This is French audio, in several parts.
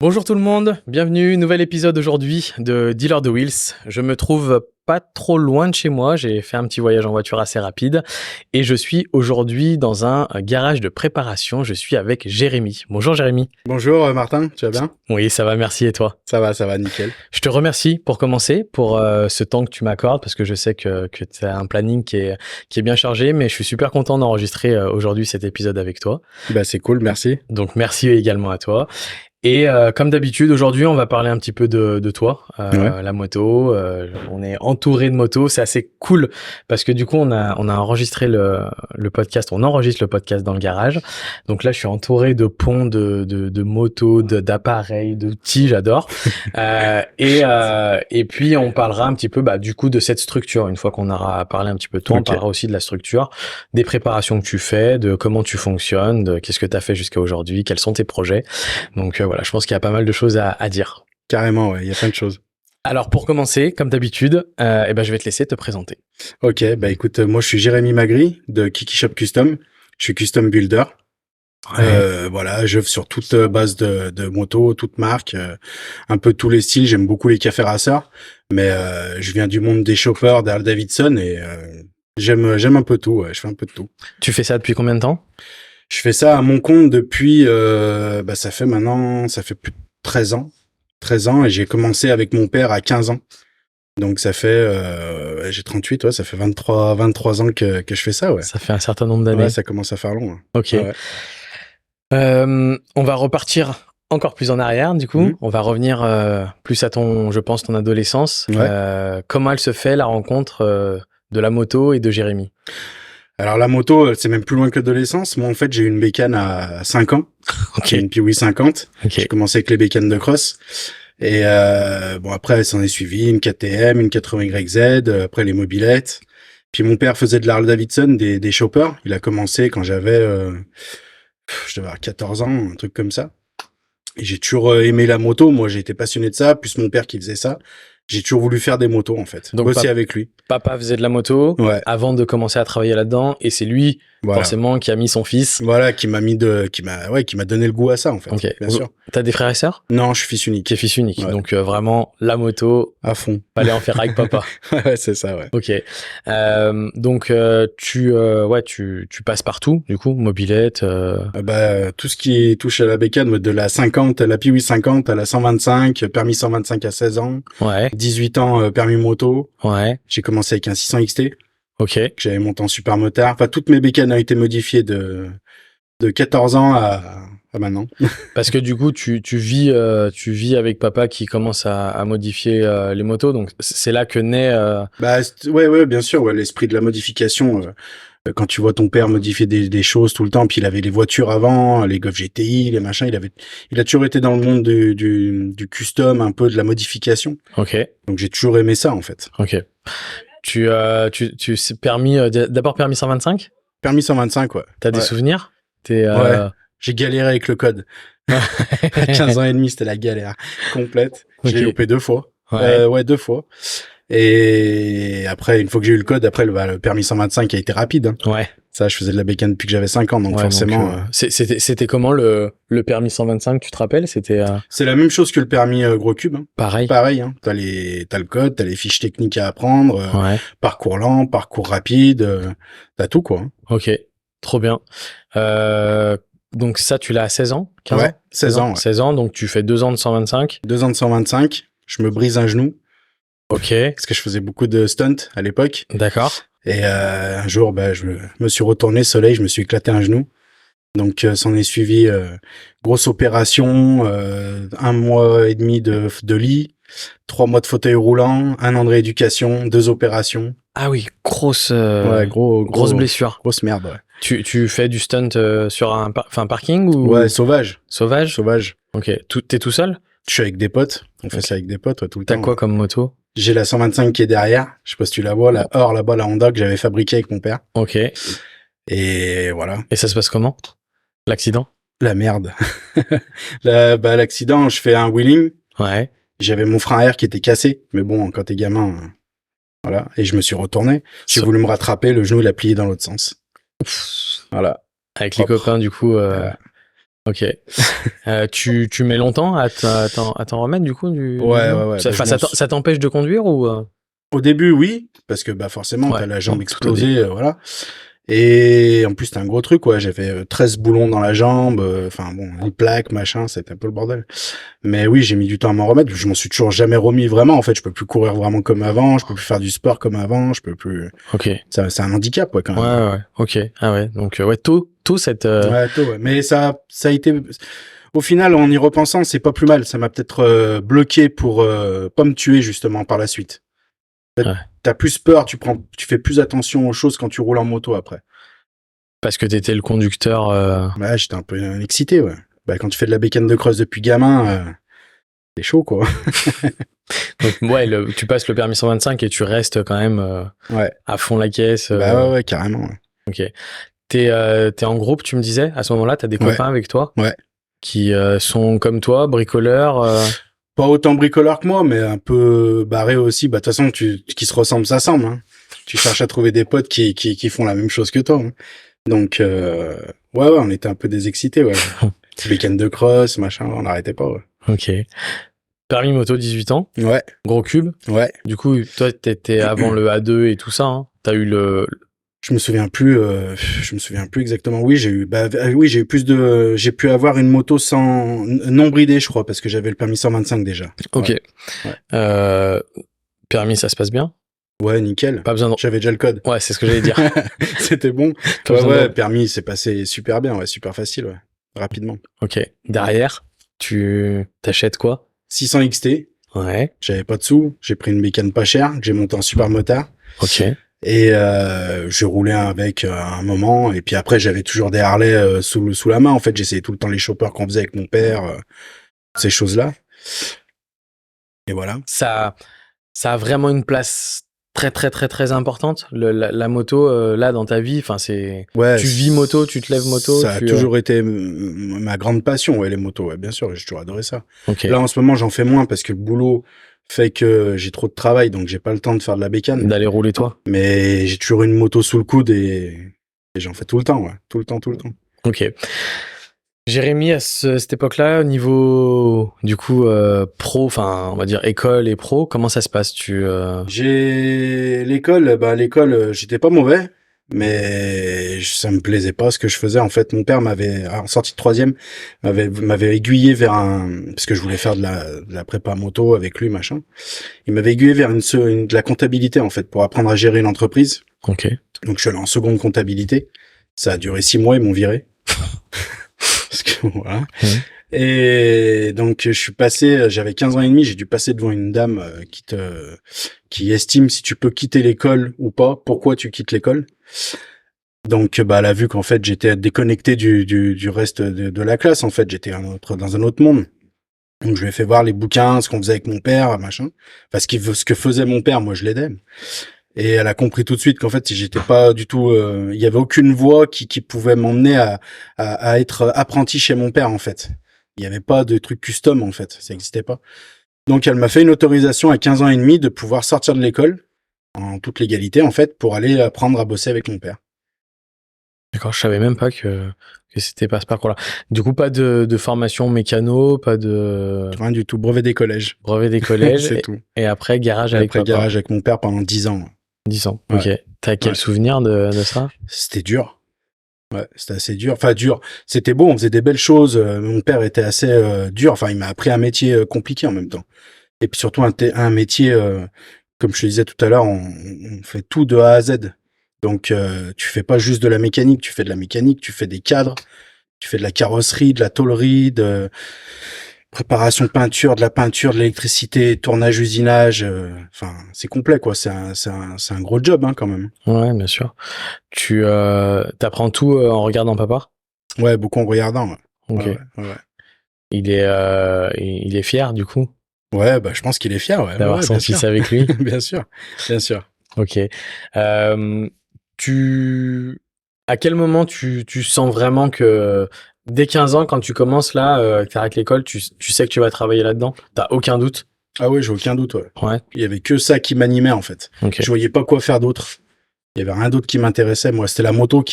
Bonjour tout le monde, bienvenue, nouvel épisode aujourd'hui de Dealer de Wheels. Je me trouve pas trop loin de chez moi, j'ai fait un petit voyage en voiture assez rapide et je suis aujourd'hui dans un garage de préparation, je suis avec Jérémy. Bonjour Jérémy. Bonjour Martin, tu vas bien? Oui, ça va, merci et toi? Ça va, nickel. Je te remercie pour commencer, pour ce temps que tu m'accordes parce que je sais que tu as un planning qui est bien chargé, mais je suis super content d'enregistrer aujourd'hui cet épisode avec toi. Bah c'est cool, merci. Donc merci également à toi. Et comme d'habitude, aujourd'hui, on va parler un petit peu de toi, la moto. On est entouré de motos, c'est assez cool parce que du coup, on a enregistré le podcast. On enregistre le podcast dans le garage. Donc là, je suis entouré de ponts, de motos, d'appareils, d'outils. J'adore. Et puis, on parlera un petit peu, du coup, de cette structure. Une fois qu'on aura parlé un petit peu de toi, on parlera aussi de la structure, des préparations que tu fais, de comment tu fonctionnes, de qu'est-ce que tu as fait jusqu'à aujourd'hui, quels sont tes projets. Donc voilà, je pense qu'il y a pas mal de choses à dire. Carrément, ouais, il y a plein de choses. Alors pour commencer, comme d'habitude, je vais te laisser te présenter. Ok, écoute, moi je suis Jérémy Magri de Kiki Shop Custom. Je suis custom builder. Ouais. Voilà, j'œuvre sur toute base de moto, toute marque, un peu tous les styles. J'aime beaucoup les cafés racers, mais je viens du monde des choppers, d'Harley Davidson et j'aime un peu tout. Ouais, je fais un peu de tout. Tu fais ça depuis combien de temps? Je fais ça à mon compte depuis, ça fait plus de 13 ans. 13 ans et j'ai commencé avec mon père à 15 ans. Donc ça fait, j'ai 38, ouais, ça fait 23 ans que je fais ça, ouais. Ça fait un certain nombre d'années. Ouais, ça commence à faire long. Hein. Ok. Ouais. On va repartir encore plus en arrière, du coup. On va revenir plus à ton adolescence. Ouais. Comment elle se fait, la rencontre de la moto et de Jérémy? Alors la moto, c'est même plus loin que l'adolescence. Moi, en fait, j'ai eu une bécane à 5 ans. Ok. Une Piwi 50. Okay. J'ai commencé avec les bécanes de cross. Et après, s'en est suivi une KTM, une 80YZ, après les mobilettes. Puis mon père faisait de l'Harley Davidson, des choppers. Il a commencé quand j'avais, je devais avoir 14 ans, un truc comme ça. Et j'ai toujours aimé la moto. Moi, j'ai été passionné de ça, plus mon père qui faisait ça. J'ai toujours voulu faire des motos, en fait. Donc, bosser avec lui. Papa faisait de la moto avant de commencer à travailler là-dedans, et c'est lui, forcément, qui a mis son fils. Voilà, qui m'a donné le goût à ça, en fait. Okay. Bien sûr. T'as des frères et sœurs? Non, je suis fils unique. Qui est fils unique. Ouais. Donc, vraiment, la moto. À fond. Fallait en faire avec papa. Ouais, c'est ça, ouais. Ok. Donc, tu passes partout, du coup, mobilette. Tout ce qui touche à la bécane, de la 50, à la Piwi 50, à la 125, permis 125 à 16 ans. Ouais. 18 ans, permis moto. Ouais. J'ai commencé avec un 600 XT. Ok. Que j'avais monté en super motard. Enfin, toutes mes bécanes ont été modifiées de 14 ans à maintenant. Parce que du coup, tu vis avec papa qui commence à modifier les motos. Donc, c'est là que naît. Ouais, bien sûr. Ouais, l'esprit de la modification. Quand tu vois ton père modifier des choses tout le temps, puis il avait les voitures avant, les Golf GTI, les machins, il a toujours été dans le monde du custom, un peu de la modification. Ok. Donc j'ai toujours aimé ça, en fait. Ok. Tu d'abord permis 125? Permis 125, ouais. T'as des souvenirs? Ouais. J'ai galéré avec le code. À 15 ans et demi, c'était la galère complète. Je l'ai loupé 2 fois. Ouais, 2 fois. Et après, une fois que j'ai eu le code, après le permis 125 a été rapide. Hein. Ouais. Ça, je faisais de la bécane depuis que j'avais 5 ans, donc forcément. C'était comment le permis 125, tu te rappelles? C'était. C'est la même chose que le permis gros cube. Hein. Pareil. Pareil. Hein. T'as le code, t'as les fiches techniques à apprendre. Parcours lent, parcours rapide. T'as tout quoi. Hein. Ok. Trop bien. Donc ça, tu l'as à 16 ans? 15 ans 16 ans. Ouais. 16 ans, donc tu fais 2 ans de 125. 2 ans de 125. Je me brise un genou. Ok. Parce que je faisais beaucoup de stunts à l'époque. D'accord. Et un jour, je me suis retourné soleil, je me suis éclaté un genou. Donc s'en est suivi grosse opération, 1 mois et demi de lit, 3 mois de fauteuil roulant, 1 an de rééducation, 2 opérations. Ah oui, grosse blessure. Grosse merde, ouais. Tu fais du stunt sur un parking ou? Ouais, sauvage. Sauvage? Sauvage. Ok. T'es tout seul? Je suis avec des potes. On fait ça avec des potes, tout le temps. T'as quoi comme moto? J'ai la 125 qui est derrière. Je sais pas si tu la vois, la Or là-bas, la Honda que j'avais fabriquée avec mon père. Ok. Et voilà. Et ça se passe comment? L'accident? La merde. L'accident, je fais un wheeling. Ouais. J'avais mon frein à air qui était cassé. Mais bon, quand t'es gamin, voilà. Et je me suis retourné. J'ai voulu me rattraper. Le genou, il a plié dans l'autre sens. Voilà. Avec les copains, du coup. Ok. Tu mets longtemps à t'en remettre du coup du Ouais, vélo? ouais, ouais. Bah, Ça t'empêche de conduire ou au début, oui, parce que bah forcément, Ouais, t'as la jambe bon, tout au début. explosée, voilà. Et en plus, c'était un gros truc, ouais. J'avais 13 boulons dans la jambe, enfin bon, une plaque, machin, c'était un peu le bordel. Mais oui, j'ai mis du temps à m'en remettre. Je m'en suis toujours jamais remis vraiment. En fait, je peux plus courir vraiment comme avant, je peux plus faire du sport comme avant, je peux plus. Ok. Ça, c'est un handicap, ouais, quand même. Ouais, ouais. Ok. Ah ouais. Donc ouais, tôt cette. Ouais, tôt, ouais. Mais ça a été. Au final, en y repensant, c'est pas plus mal. Ça m'a peut-être bloqué pour pas me tuer justement par la suite. En fait, Ouais. t'as plus peur, tu fais plus attention aux choses quand tu roules en moto après. Parce que t'étais le conducteur. Ouais, j'étais un peu excité, ouais. Bah, quand tu fais de la bécane de cross depuis gamin, c'est chaud, quoi. Donc ouais, tu passes le permis 125 et tu restes quand même Ouais. à fond la caisse. Bah ouais, carrément. Ouais. Ok. T'es en groupe, tu me disais. À ce moment-là, t'as des Ouais. copains avec toi Ouais. qui sont comme toi, bricoleurs. Pas autant bricoleur que moi, mais un peu barré aussi. Bah, de toute façon, qui se ressemble s'assemble, hein. Tu cherches à trouver des potes qui font la même chose que toi, hein. Donc, ouais, on était un peu des excités, ouais. Week-end de cross, machin, on n'arrêtait pas, ouais. Ok. Permis moto, 18 ans. Ouais, Gros cube. ouais. Du coup, toi, t'étais avant le A2 et tout ça, hein. T'as eu Je me souviens plus exactement. Oui, j'ai pu avoir une moto sans non bridée, je crois, parce que j'avais le permis 125 déjà. Ok. Ouais, ouais. Permis, ça se passe bien? Ouais, nickel. Pas besoin de... J'avais déjà le code. Ouais, c'est ce que j'allais dire. C'était bon. Pas Ouais, besoin ouais, de... permis, c'est passé super bien, ouais, super facile, ouais. Rapidement. Ok. Derrière, tu t'achètes quoi? 600 XT. Ouais. J'avais pas de sous. J'ai pris une bécane pas chère, que j'ai monté en super motard. Ok. Et je roulais avec un moment. Et puis après, j'avais toujours des Harley sous la main. En fait, j'essayais tout le temps les choppers qu'on faisait avec mon père, ces choses-là. Et voilà. Ça a vraiment une place très très très très importante. La moto là dans ta vie, enfin c'est. Ouais. Tu vis moto, tu te lèves moto. Ça a toujours été ma grande passion, ouais, les motos. Ouais, bien sûr, j'ai toujours adoré ça. Ok. Là, en ce moment, j'en fais moins parce que le boulot fait que j'ai trop de travail, donc j'ai pas le temps de faire de la bécane. D'aller rouler toi. Mais j'ai toujours une moto sous le coude et j'en fais tout le temps, ouais. Tout le temps. Ok. Jérémy, à cette époque-là, au niveau du coup pro, enfin on va dire école et pro, comment ça se passe? J'ai l'école, j'étais pas mauvais, mais ça me plaisait pas ce que je faisais. En fait, mon père en sortie de troisième, m'avait aiguillé vers parce que je voulais faire de la prépa moto avec lui, machin. Il m'avait aiguillé vers de la comptabilité, en fait, pour apprendre à gérer une entreprise. Ok. Donc, je suis allé en seconde comptabilité. Ça a duré 6 mois, ils m'ont viré. Parce que, voilà. Et donc, j'avais 15 ans et demi, j'ai dû passer devant une dame qui estime si tu peux quitter l'école ou pas, pourquoi tu quittes l'école. Donc, bah, elle a vu qu'en fait, j'étais déconnecté du reste de la classe, en fait, j'étais dans un autre monde. Donc, je lui ai fait voir les bouquins, ce qu'on faisait avec mon père, machin. Enfin, ce que faisait mon père, moi, je l'aidais. Et elle a compris tout de suite qu'en fait, si j'étais pas du tout, il y avait aucune voie qui pouvait m'emmener à être apprenti chez mon père, en fait. Il y avait pas de truc custom, en fait. Ça existait pas. Donc, elle m'a fait une autorisation à 15 ans et demi de pouvoir sortir de l'école, en toute légalité, en fait, pour aller apprendre à bosser avec mon père. D'accord, je savais même pas que c'était pas ce parcours-là. Du coup, pas de formation mécano, pas de... Rien du tout. Brevet des collèges. Brevet des collèges. C'est tout. Et après, garage Et avec après, papa. garage avec mon père pendant 10 ans. 10 ans, Ouais. ok. T'as quel souvenir de ça? C'était dur. Ouais, c'était assez dur. Enfin, dur. C'était beau, on faisait des belles choses. Mon père était assez dur. Enfin, il m'a appris un métier compliqué en même temps. Et puis surtout un métier, comme je te disais tout à l'heure, on fait tout de A à Z. Donc, tu fais pas juste de la mécanique, tu fais de la mécanique, tu fais des cadres, tu fais de la carrosserie, de la tôlerie, de préparation de peinture, de la peinture, de l'électricité, tournage, usinage. Enfin, c'est complet, quoi. C'est un gros job, hein, quand même. Ouais, bien sûr. Tu t'apprends tout en regardant papa? Ouais, beaucoup en regardant. Ouais. Ok. Ouais. Il est fier, du coup, Ouais, bah, je pense qu'il est fier, ouais. d'avoir son fils avec lui. Bien sûr, bien sûr. Ok. À quel moment tu sens vraiment que dès 15 ans, quand tu commences là, que t'arrêtes l'école, tu sais que tu vas travailler là-dedans? T'as aucun doute? Ah ouais, j'ai aucun doute, ouais. Ouais. Il y avait que ça qui m'animait, en fait. Ok. Je voyais pas quoi faire d'autre. Il y avait rien d'autre qui m'intéressait. Moi, c'était la moto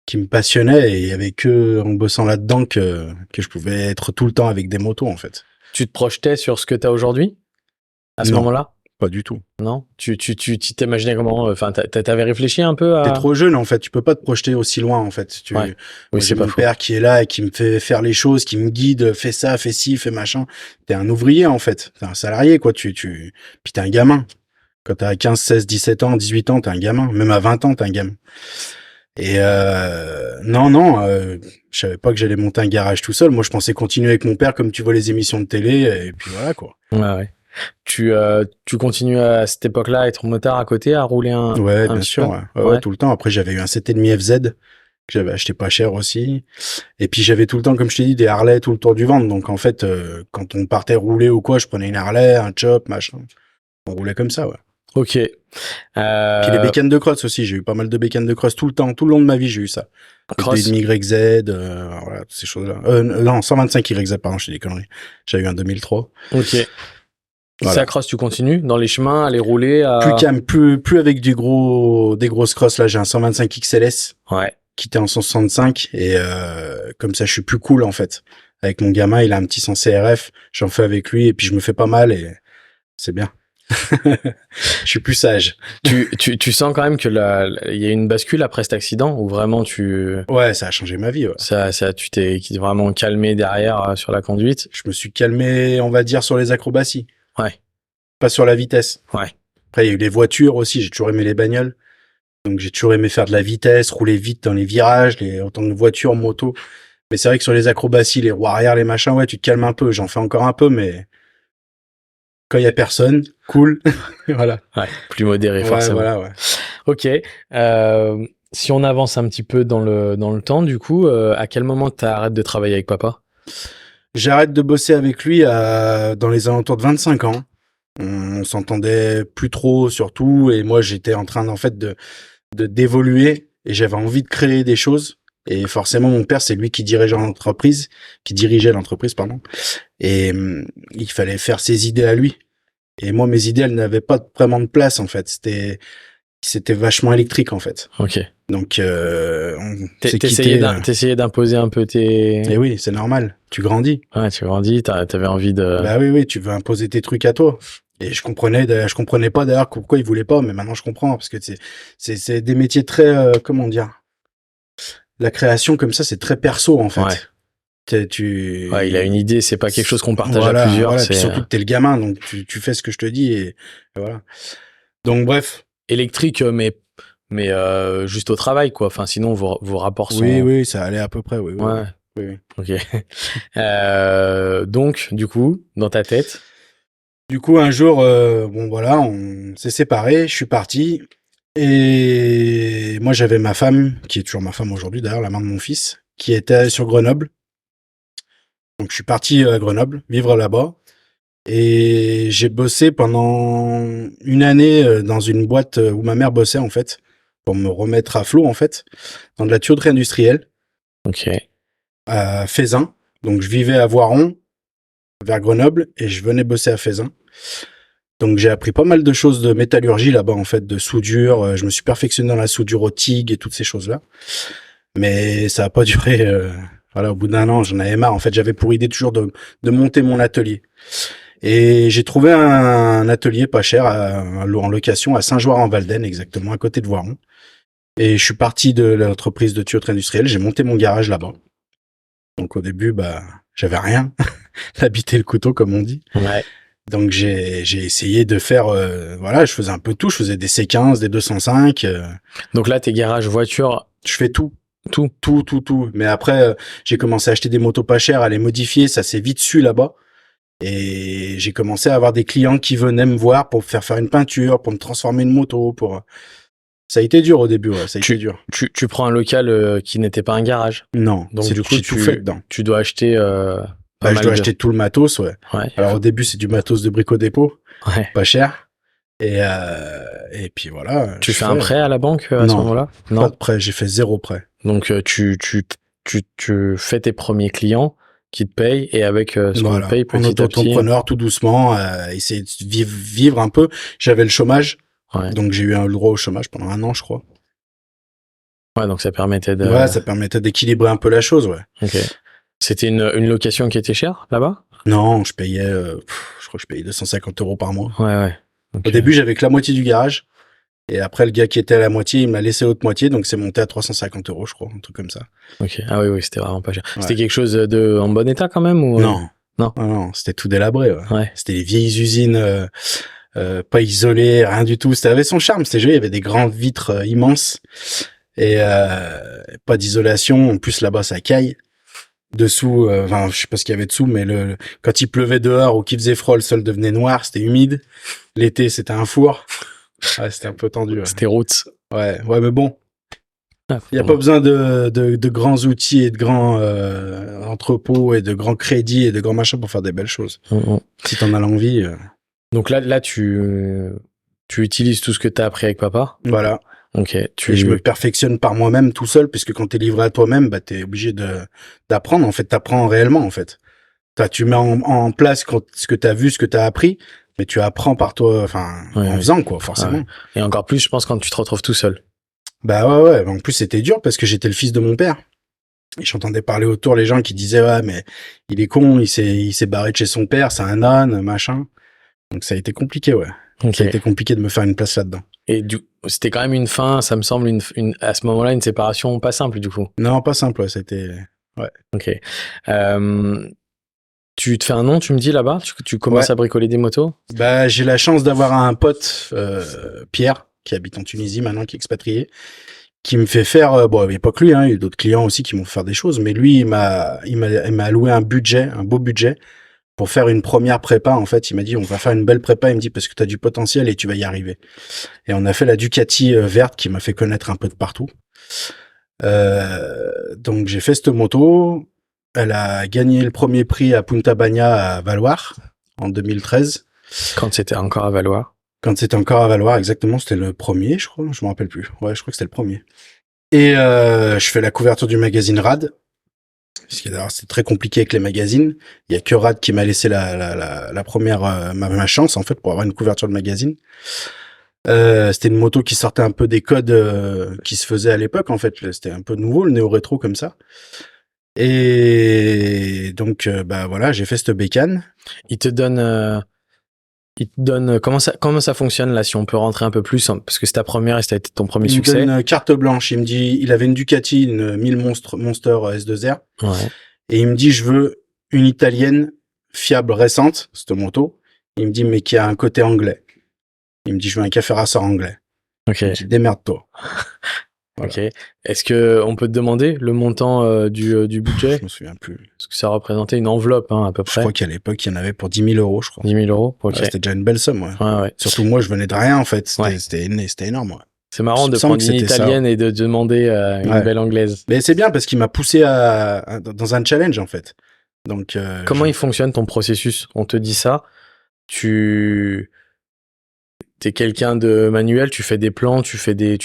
qui me passionnait, et il y avait que en bossant là-dedans que je pouvais être tout le temps avec des motos, en fait. Tu te projetais sur ce que tu as aujourd'hui à ce Non. moment-là? Pas du tout. Non? Tu t'imaginais comment? Enfin, t'avais réfléchi un peu T'es à... trop jeune, en fait. Tu peux pas te projeter aussi loin, en fait. Ouais. Oui, Moi, c'est j'ai pas mon faux. père qui est là et qui me fait faire les choses, qui me guide, fais ça, fais ci, fais machin. T'es un ouvrier, en fait. T'es un salarié, quoi. Puis t'es un gamin. Quand t'as 15, 16, 17 ans, 18 ans, t'es un gamin. Même à 20 ans, t'es un gamin. Et non, je savais pas que j'allais monter un garage tout seul. Moi, je pensais continuer avec mon père, comme tu vois les émissions de télé, et puis voilà, quoi. Ouais. Tu continues à cette époque-là à être motard à côté, à rouler un Ouais, un bien petit sûr, peu? ouais, tout le temps. Après, j'avais eu un 7,5 FZ que j'avais acheté pas cher aussi. Et puis j'avais tout le temps, comme je t'ai dit, des Harley tout le tour du ventre. Donc en fait, quand on partait rouler ou quoi, je prenais une Harley, un chop, machin. On roulait comme ça, ouais. Ok. Puis les bécanes de cross aussi, j'ai eu pas mal de bécanes de cross tout le temps, tout le long de ma vie, j'ai eu ça. Cross. 2,5 YZ, voilà, toutes ces choses-là. Non, 125 YZ, pardon, je dis des conneries. J'ai eu un 2003. Ok. Voilà. Ça cross, tu continues dans les chemins, à les rouler, à... Plus calme, plus avec des grosses crosses. Là, j'ai un 125 XLS. Ouais. Qui était en 165, et comme ça, je suis plus cool, en fait. Avec mon gamin, il a un petit 100 CRF, j'en fais avec lui, et puis je me fais pas mal, et c'est bien. Je suis plus sage. Tu sens quand même que il y a une bascule après cet accident où vraiment Ouais, ça a changé ma vie, ouais. tu t'es vraiment calmé derrière sur la conduite. Je me suis calmé, on va dire, sur les acrobaties. Ouais. Pas sur la vitesse. Ouais. Après, il y a eu les voitures aussi, j'ai toujours aimé les bagnoles. Donc j'ai toujours aimé faire de la vitesse, rouler vite dans les virages, autant de voitures, motos. Mais c'est vrai que sur les acrobaties, les roues arrière, les machins, ouais, tu te calmes un peu. J'en fais encore un peu, mais quand il y a personne, cool. Voilà. Ouais, plus modéré, Ouais, forcément. voilà, ouais. Ok. Si on avance un petit peu dans le temps, du coup, à quel moment t'arrêtes de travailler avec papa? J'arrête de bosser avec lui dans les alentours de 25 ans. On s'entendait plus trop, surtout, et moi, j'étais en train, en fait, d'évoluer, et j'avais envie de créer des choses. Et forcément, mon père, c'est lui qui dirigeait l'entreprise, pardon. Et il fallait faire ses idées à lui. Et moi, mes idées, elles n'avaient pas vraiment de place, en fait. C'était vachement électrique, en fait. Ok. Donc, on s'est T'essayais quitté. t'essayais d'imposer un peu tes... Et oui, c'est normal. Tu grandis. Ouais, tu grandis, t'avais envie de... Bah oui, tu veux imposer tes trucs à toi. Et je comprenais pas d'ailleurs pourquoi ils voulaient pas, mais maintenant je comprends, parce que c'est des métiers très, comment dire, la création comme ça, c'est très perso, en fait. Ouais. Ouais, il a une idée, c'est pas quelque chose qu'on partage à plusieurs. Voilà. Puis surtout que t'es le gamin, donc tu fais ce que je te dis, et voilà. Donc bref. Électrique, mais juste au travail, quoi. Enfin, sinon vos rapports sont... Oui, ça allait à peu près, oui. Ouais. Oui. Ok. Donc, du coup, dans ta tête... Du coup, un jour, bon voilà, on s'est séparés, je suis parti, et moi j'avais ma femme, qui est toujours ma femme aujourd'hui d'ailleurs, la mère de mon fils, qui était sur Grenoble. Donc je suis parti à Grenoble, vivre là-bas, et j'ai bossé pendant une année dans une boîte où ma mère bossait, en fait, pour me remettre à flot, en fait, dans de la tuyauterie industrielle. Ok. À Faisin. Donc je vivais à Voiron, vers Grenoble, et je venais bosser à Faisin. Donc j'ai appris pas mal de choses de métallurgie là-bas, en fait, de soudure. Je me suis perfectionné dans la soudure au TIG et toutes ces choses-là. Mais ça a pas duré. Voilà, au bout d'un an, j'en avais marre. En fait, j'avais pour idée toujours de monter mon atelier. Et j'ai trouvé un atelier pas cher en location à Saint-Joire-en-Valdaine, exactement, à côté de Voiron. Et je suis parti de l'entreprise de tuyauterie industrielle. J'ai monté mon garage là-bas. Donc au début, j'avais rien. L'habiter le couteau, comme on dit. Ouais. Donc j'ai essayé de faire, voilà, je faisais un peu tout. Je faisais des C15, des 205. Donc là, tes garages voitures... Je fais tout. Tout. Mais après, j'ai commencé à acheter des motos pas chères, à les modifier. Ça s'est vite su là-bas. Et j'ai commencé à avoir des clients qui venaient me voir pour me faire une peinture, pour me transformer une moto, Ça a été dur au début, ouais, ça a été dur. Tu prends un local qui n'était pas un garage. Non. Donc du coup, tout fait dedans. Tu dois acheter je dois acheter tout le matos, ouais. Ouais. Alors au début, c'est du matos de Brico-Dépôt. Ouais. Pas cher. Et puis voilà. Tu fais un prêt à la banque à ce moment-là? Non. Pas de prêt, j'ai fait 0 prêt. Donc tu fais tes premiers clients qui te payent, et avec ce qu'on te paye petit à petit. En auto-entrepreneur, tout doucement, essayer de vivre un peu. J'avais le chômage. Ouais. Donc j'ai eu le droit au chômage pendant 1 an, je crois. Ouais, Ouais, donc ça permettait de... Ouais, ça permettait d'équilibrer un peu la chose, ouais. Ok. C'était une location qui était chère, là-bas? Non, je payais, je crois que je payais 250 € par mois. Ouais. Au début, j'avais que la moitié du garage. Et après, le gars qui était à la moitié, il m'a laissé l'autre moitié, donc c'est monté à 350 €, je crois, un truc comme ça. Ok. Ah oui, c'était vraiment pas cher. Ouais. C'était quelque chose en bon état quand même ou... Non. Non, c'était tout délabré, ouais. C'était des vieilles usines, pas isolées, rien du tout. Ça avait son charme, c'était joli, il y avait des grandes vitres immenses. Et pas d'isolation, en plus là-bas ça caille. Dessous, enfin je sais pas ce qu'il y avait dessous, mais quand il pleuvait dehors ou qu'il faisait froid, le sol devenait noir, c'était humide. L'été c'était un four. Ouais, c'était un peu tendu. Ouais. C'était roots. Ouais, mais bon. Il y a pas besoin de grands outils et de grands entrepôts et de grands crédits et de grands machins pour faire des belles choses. Si t'en as l'envie. Donc là tu utilises tout ce que t'as appris avec papa. Voilà. Ok. Et je me perfectionne par moi-même tout seul, puisque quand t'es livré à toi-même, bah t'es obligé d'apprendre. En fait, t'apprends réellement. En fait, tu mets en place ce que t'as vu, ce que t'as appris, mais tu apprends par toi, en faisant quoi, forcément. Ouais. Et encore plus, je pense, quand tu te retrouves tout seul. Bah ouais. En plus, c'était dur parce que j'étais le fils de mon père. Et j'entendais parler autour les gens qui disaient ouais, mais il est con, il s'est barré de chez son père, c'est un âne, machin. Donc ça a été compliqué, ouais. Okay. Ça a été compliqué de me faire une place là-dedans. Et c'était quand même une fin, ça me semble, à ce moment-là, une séparation pas simple, du coup. Non, pas simple, ouais, c'était... Ouais. Ok. Tu te fais un nom, tu me dis, là-bas? Tu commences à bricoler des motos? Bah, j'ai la chance d'avoir un pote, Pierre, qui habite en Tunisie maintenant, qui est expatrié, qui me fait faire... bon, il n'y a pas que lui, hein, il y a d'autres clients aussi qui m'ont fait faire des choses, mais lui, il m'a alloué un beau budget, pour faire une première prépa. En fait, il m'a dit on va faire une belle prépa, il me dit parce que tu as du potentiel et tu vas y arriver. Et on a fait la Ducati verte qui m'a fait connaître un peu de partout. Donc j'ai fait cette moto, elle a gagné le premier prix à Punta Bagna à Valloire en 2013. Quand c'était encore à Valloire. Quand c'était encore à Valloire, exactement, c'était le premier, je crois, je me rappelle plus. Ouais, je crois que c'était le premier. Et je fais la couverture du magazine Rad. Parce que d'ailleurs c'est très compliqué avec les magazines. Il y a que Rad qui m'a laissé la première ma chance en fait pour avoir une couverture de magazine. C'était une moto qui sortait un peu des codes qui se faisaient à l'époque en fait. C'était un peu nouveau le néo rétro comme ça. Et donc bah voilà, j'ai fait cette bécane. Il te donne comment ça fonctionne là, si on peut rentrer un peu plus, parce que c'est ta première et ça a été ton premier succès. Il me donne carte blanche. Il me dit, il avait une Ducati, une 1000 Monster S2R. Ouais. Et il me dit, je veux une italienne fiable récente, cette moto. Il me dit, mais qui a un côté anglais. Il me dit, je veux un café racer anglais. Ok. Je dis, démerde-toi. Voilà. Ok. Est-ce que on peut te demander le montant du budget? Je me souviens plus. Parce que ça représentait une enveloppe, hein, à peu près. Je crois qu'à l'époque, il y en avait pour 10 000 €, je crois. 10 000 €. Ok. Ouais, c'était déjà une belle somme, ouais. Ouais. Surtout moi, je venais de rien, en fait. C'était énorme, ouais. C'est marrant de prendre une italienne et de demander une belle anglaise. Mais c'est bien parce qu'il m'a poussé dans un challenge, en fait. Donc, comment il fonctionne ton processus? On te dit ça, t'es quelqu'un de manuel, tu fais des plans, tu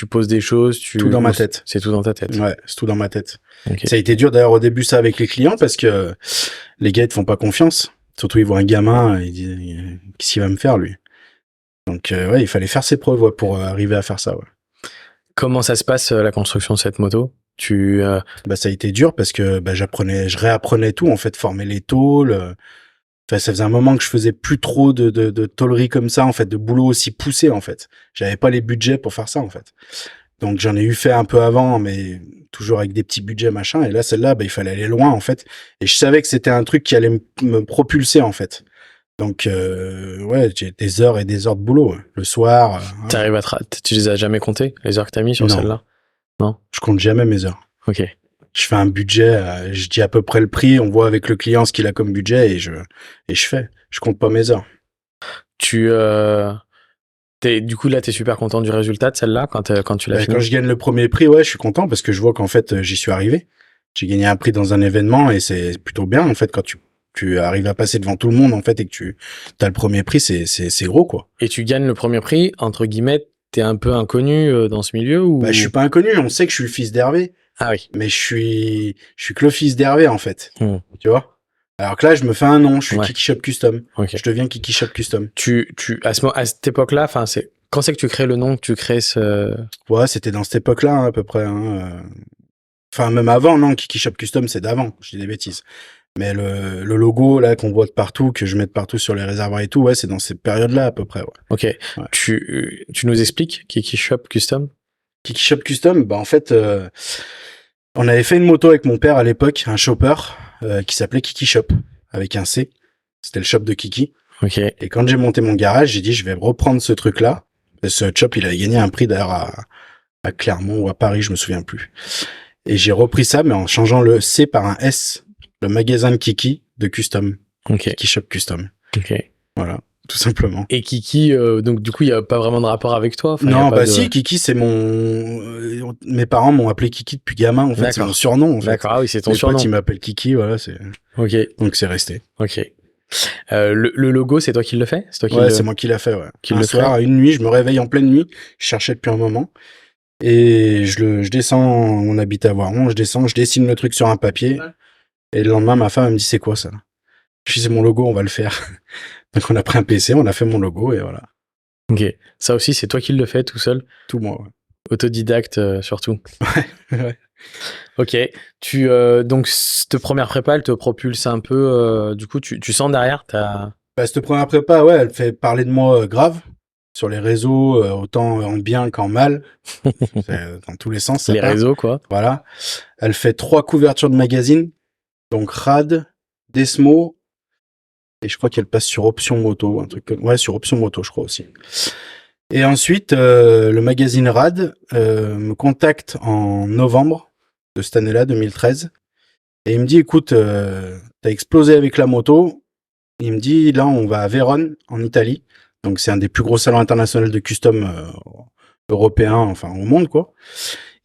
poses des choses, tout dans ma tête. C'est tout dans ta tête. Ouais, c'est tout dans ma tête. Okay. Ça a été dur d'ailleurs au début ça avec les clients parce que les gars ils te font pas confiance. Surtout ils voient un gamin, ils disent qu'est-ce qu'il va me faire lui. Donc ouais, il fallait faire ses preuves pour arriver à faire ça. Ouais. Comment ça se passe la construction de cette moto? Bah ça a été dur parce que je réapprenais tout en fait, former les tôles. Enfin, ça faisait un moment que je faisais plus trop de tôlerie comme ça, en fait, de boulot aussi poussé, en fait. J'avais pas les budgets pour faire ça, en fait. Donc, j'en ai eu fait un peu avant, mais toujours avec des petits budgets, machin. Et là, celle-là, il fallait aller loin, en fait. Et je savais que c'était un truc qui allait me propulser, en fait. Donc, ouais, j'ai des heures et des heures de boulot, le soir. T'arrives tu les as jamais comptées, les heures que t'as mis sur celle-là? Non. Je compte jamais mes heures. Ok. Je fais un budget, je dis à peu près le prix, on voit avec le client ce qu'il a comme budget et je fais. Je compte pas mes heures. Du coup, là, t'es super content du résultat de celle-là quand tu l'as fini? Quand je gagne le premier prix, ouais, je suis content parce que je vois qu'en fait, j'y suis arrivé. J'ai gagné un prix dans un événement et c'est plutôt bien, en fait, quand tu arrives à passer devant tout le monde, en fait, et que tu as le premier prix, c'est gros, quoi. Et tu gagnes le premier prix, entre guillemets, t'es un peu inconnu dans ce milieu ou? Je suis pas inconnu, on sait que je suis le fils d'Hervé. Ah oui. Mais je suis que le fils d'Hervé, en fait. Tu vois? Alors que là, je me fais un nom, je suis Kiki Shop Custom. Okay. Je deviens Kiki Shop Custom. À cette époque-là, Quand c'est que tu crées le nom, que tu crées ce... Ouais, c'était dans cette époque-là, hein, à peu près. Hein. Enfin, même avant, non, Kiki Shop Custom, c'est d'avant, je dis des bêtises. Mais le logo, là, qu'on voit de partout, que je mets de partout sur les réservoirs et tout, ouais, c'est dans cette période-là, à peu près, ouais. Ok. Ouais. Tu nous expliques Kiki Shop Custom? Kiki Shop Custom, bah, en fait, on avait fait une moto avec mon père à l'époque, un chopper, qui s'appelait Kiki Shop, avec un C. C'était le shop de Kiki. Ok. Et quand j'ai monté mon garage, j'ai dit, je vais reprendre ce truc-là. Et ce shop, il avait gagné un prix d'ailleurs à Clermont ou à Paris, je me souviens plus. Et j'ai repris ça, mais en changeant le C par un S, le magasin de Kiki de Custom. Ok. Kiki Shop Custom. Ok. Voilà, tout simplement. Et Kiki, donc du coup, il y a pas vraiment de rapport avec toi? Enfin, Non, bah si, Kiki, c'est mes parents m'ont appelé Kiki depuis gamin, en fait, c'est mon surnom, en fait. D'accord, ah oui, c'est ton Mes surnom. potes, ils m'appellent Kiki, voilà, c'est... Ok. Donc c'est resté. Ok. Le logo, c'est toi qui le fais? C'est toi qui Ouais, c'est moi qui l'a fait, ouais. Qui un le soir, à une nuit, je me réveille en pleine nuit, je cherchais depuis un moment, et je descends, on habite à Voiron, je descends, je dessine le truc sur un papier, et le lendemain, ma femme, elle me dit, c'est quoi ça? Je dis, c'est mon logo, on va le faire. Donc on a pris un PC, on a fait mon logo, et voilà. Ok. Ça aussi, c'est toi qui le fais tout seul? Tout moi, ouais. Autodidacte, surtout. Ouais. Ok. Donc, cette première prépa, elle te propulse un peu, du coup, tu sens derrière, Bah, cette première prépa, ouais, elle fait parler de moi grave sur les réseaux, autant en bien qu'en mal. Dans tous les sens, ça les part. réseaux, quoi. Voilà. Elle fait 3 couvertures de magazines. Donc, Rad, Desmo, et je crois qu'elle passe sur Option Moto, un truc comme... Ouais, sur Option Moto, je crois aussi. Et ensuite, le magazine Rad me contacte en novembre de cette année-là, 2013. Et il me dit, écoute, t'as explosé avec la moto. Il me dit, là, on va à Vérone, en Italie. Donc, c'est un des plus gros salons internationaux de custom européens, enfin, au monde, quoi.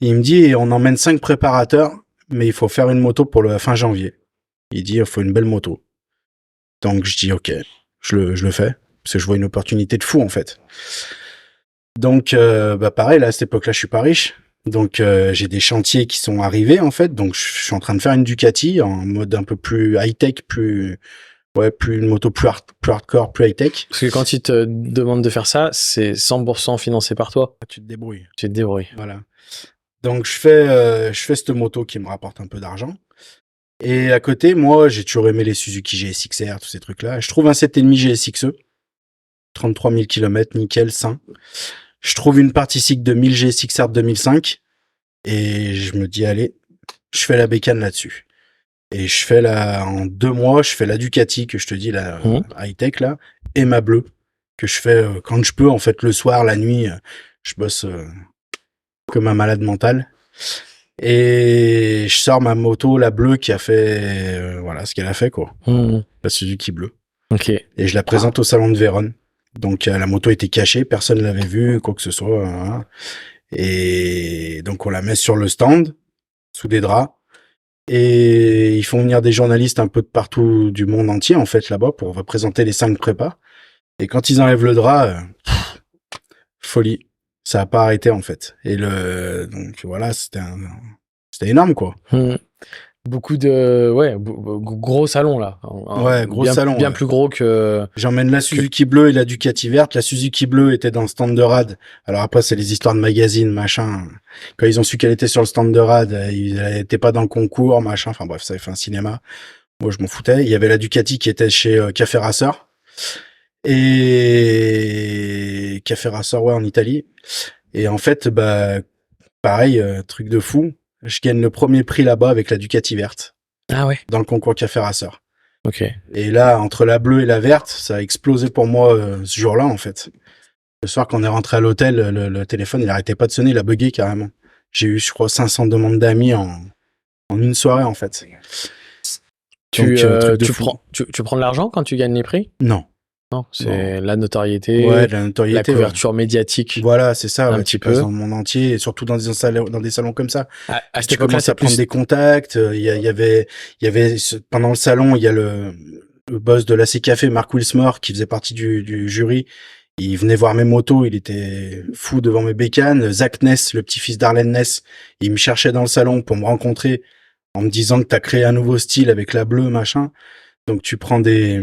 Et il me dit, on emmène 5 préparateurs, mais il faut faire une moto pour le fin janvier. Il dit, il faut une belle moto. Donc, je dis, ok, je le fais. Parce que je vois une opportunité de fou, en fait. Donc, bah, pareil, là, à cette époque-là, je suis pas riche. Donc, j'ai des chantiers qui sont arrivés, en fait. Donc, je suis en train de faire une Ducati en mode un peu plus high-tech, plus une moto plus hardcore, plus high-tech. Parce que quand ils te demandent de faire ça, c'est 100% financé par toi. Tu te débrouilles. Tu te débrouilles. Voilà. Donc, je fais cette moto qui me rapporte un peu d'argent. Et à côté, moi, j'ai toujours aimé les Suzuki GSX-R, tous ces trucs-là. Je trouve un 7,5 GSX-E. 33 000 km, nickel, sain. Je trouve une partie cycle de 1000 GSX-R 2005. Et je me dis, allez, je fais la bécane là-dessus. Et je fais en 2 mois, je fais la Ducati, que je te dis, la high-tech, là, et ma bleue, que je fais quand je peux, en fait, le soir, la nuit, je bosse comme un malade mental. Et je sors ma moto, la bleue, qui a fait, voilà, ce qu'elle a fait, quoi. La Suzuki bleue. Ok. Et je la présente au salon de Vérone. Donc, la moto était cachée, personne ne l'avait vue, quoi que ce soit. Hein. Et donc, on la met sur le stand, sous des draps. Et ils font venir des journalistes un peu de partout du monde entier, en fait, là-bas, pour représenter les 5 prépas. Et quand ils enlèvent le drap, folie. Ça a pas arrêté, en fait. Et donc, voilà, c'était énorme, quoi. Beaucoup de, gros salon, là. Ouais, gros salon. Bien plus gros que... J'emmène la Suzuki bleue et la Ducati verte. La Suzuki bleue était dans le stand de Rad. Alors après, c'est les histoires de magazines, machin. Quand ils ont su qu'elle était sur le stand de Rad, elle était pas dans le concours, machin. Enfin bref, ça avait fait un cinéma. Moi, je m'en foutais. Il y avait la Ducati qui était chez Café Racer. Et Café Racer, ouais, en Italie. Et en fait, bah, pareil, truc de fou. Je gagne le premier prix là-bas avec la Ducati verte. Ah ouais. Dans le concours Café Racer. Ok. Et là, entre la bleue et la verte, ça a explosé pour moi ce jour-là, en fait. Le soir, quand on est rentré à l'hôtel, le téléphone, il arrêtait pas de sonner, il a bugué carrément. J'ai eu, je crois, 500 demandes d'amis en une soirée, en fait. Tu prends de l'argent quand tu gagnes les prix? Non. Non, c'est la notoriété, la notoriété, la couverture médiatique. Voilà, c'est ça, un petit peu dans le monde entier, et surtout dans des salons comme ça. À cette Tu époque-là, commences à prendre des contacts. Il y avait pendant le salon, il y a le boss de l'AC Café, Mark Wilsmore, qui faisait partie du jury. Il venait voir mes motos, il était fou devant mes bécanes. Zach Ness, le petit-fils d'Arlen Ness, il me cherchait dans le salon pour me rencontrer en me disant que t'as créé un nouveau style avec la bleue, machin. Donc tu prends des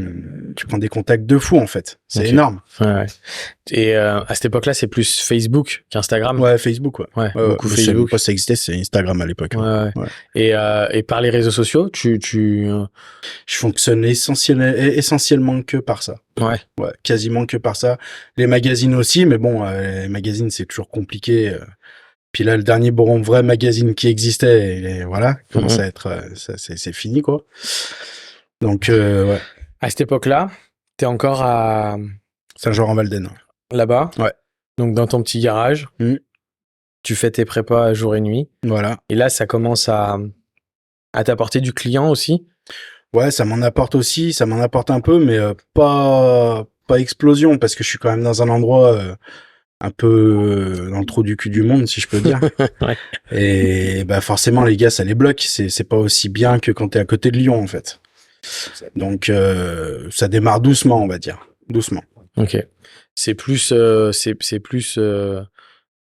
contacts de fou en fait. C'est énorme. Ouais. Et à cette époque-là, c'est plus Facebook qu'Instagram. Ouais, Facebook, ouais. Ouais, beaucoup Je savais Facebook. pas si ça existait, c'est Instagram à l'époque. Ouais. Et par les réseaux sociaux, Je fonctionne essentiellement que par ça. Ouais, quasiment que par ça. Les magazines aussi, mais bon, les magazines c'est toujours compliqué. Puis là, le dernier vrai magazine qui existait, voilà, commence à être, c'est fini quoi. Donc ouais. À cette époque-là, t'es encore à Saint-Jean-en-Valden. Là-bas. Ouais. Donc dans ton petit garage, tu fais tes prépas jour et nuit. Voilà. Et là, ça commence à t'apporter du client aussi. Ouais, ça m'en apporte aussi, ça m'en apporte un peu, mais pas explosion, parce que je suis quand même dans un endroit un peu dans le trou du cul du monde, si je peux dire. Ouais. Et bah forcément, les gars, ça les bloque. C'est pas aussi bien que quand t'es à côté de Lyon, en fait. Donc ça démarre doucement, on va dire, doucement. Ok. C'est plus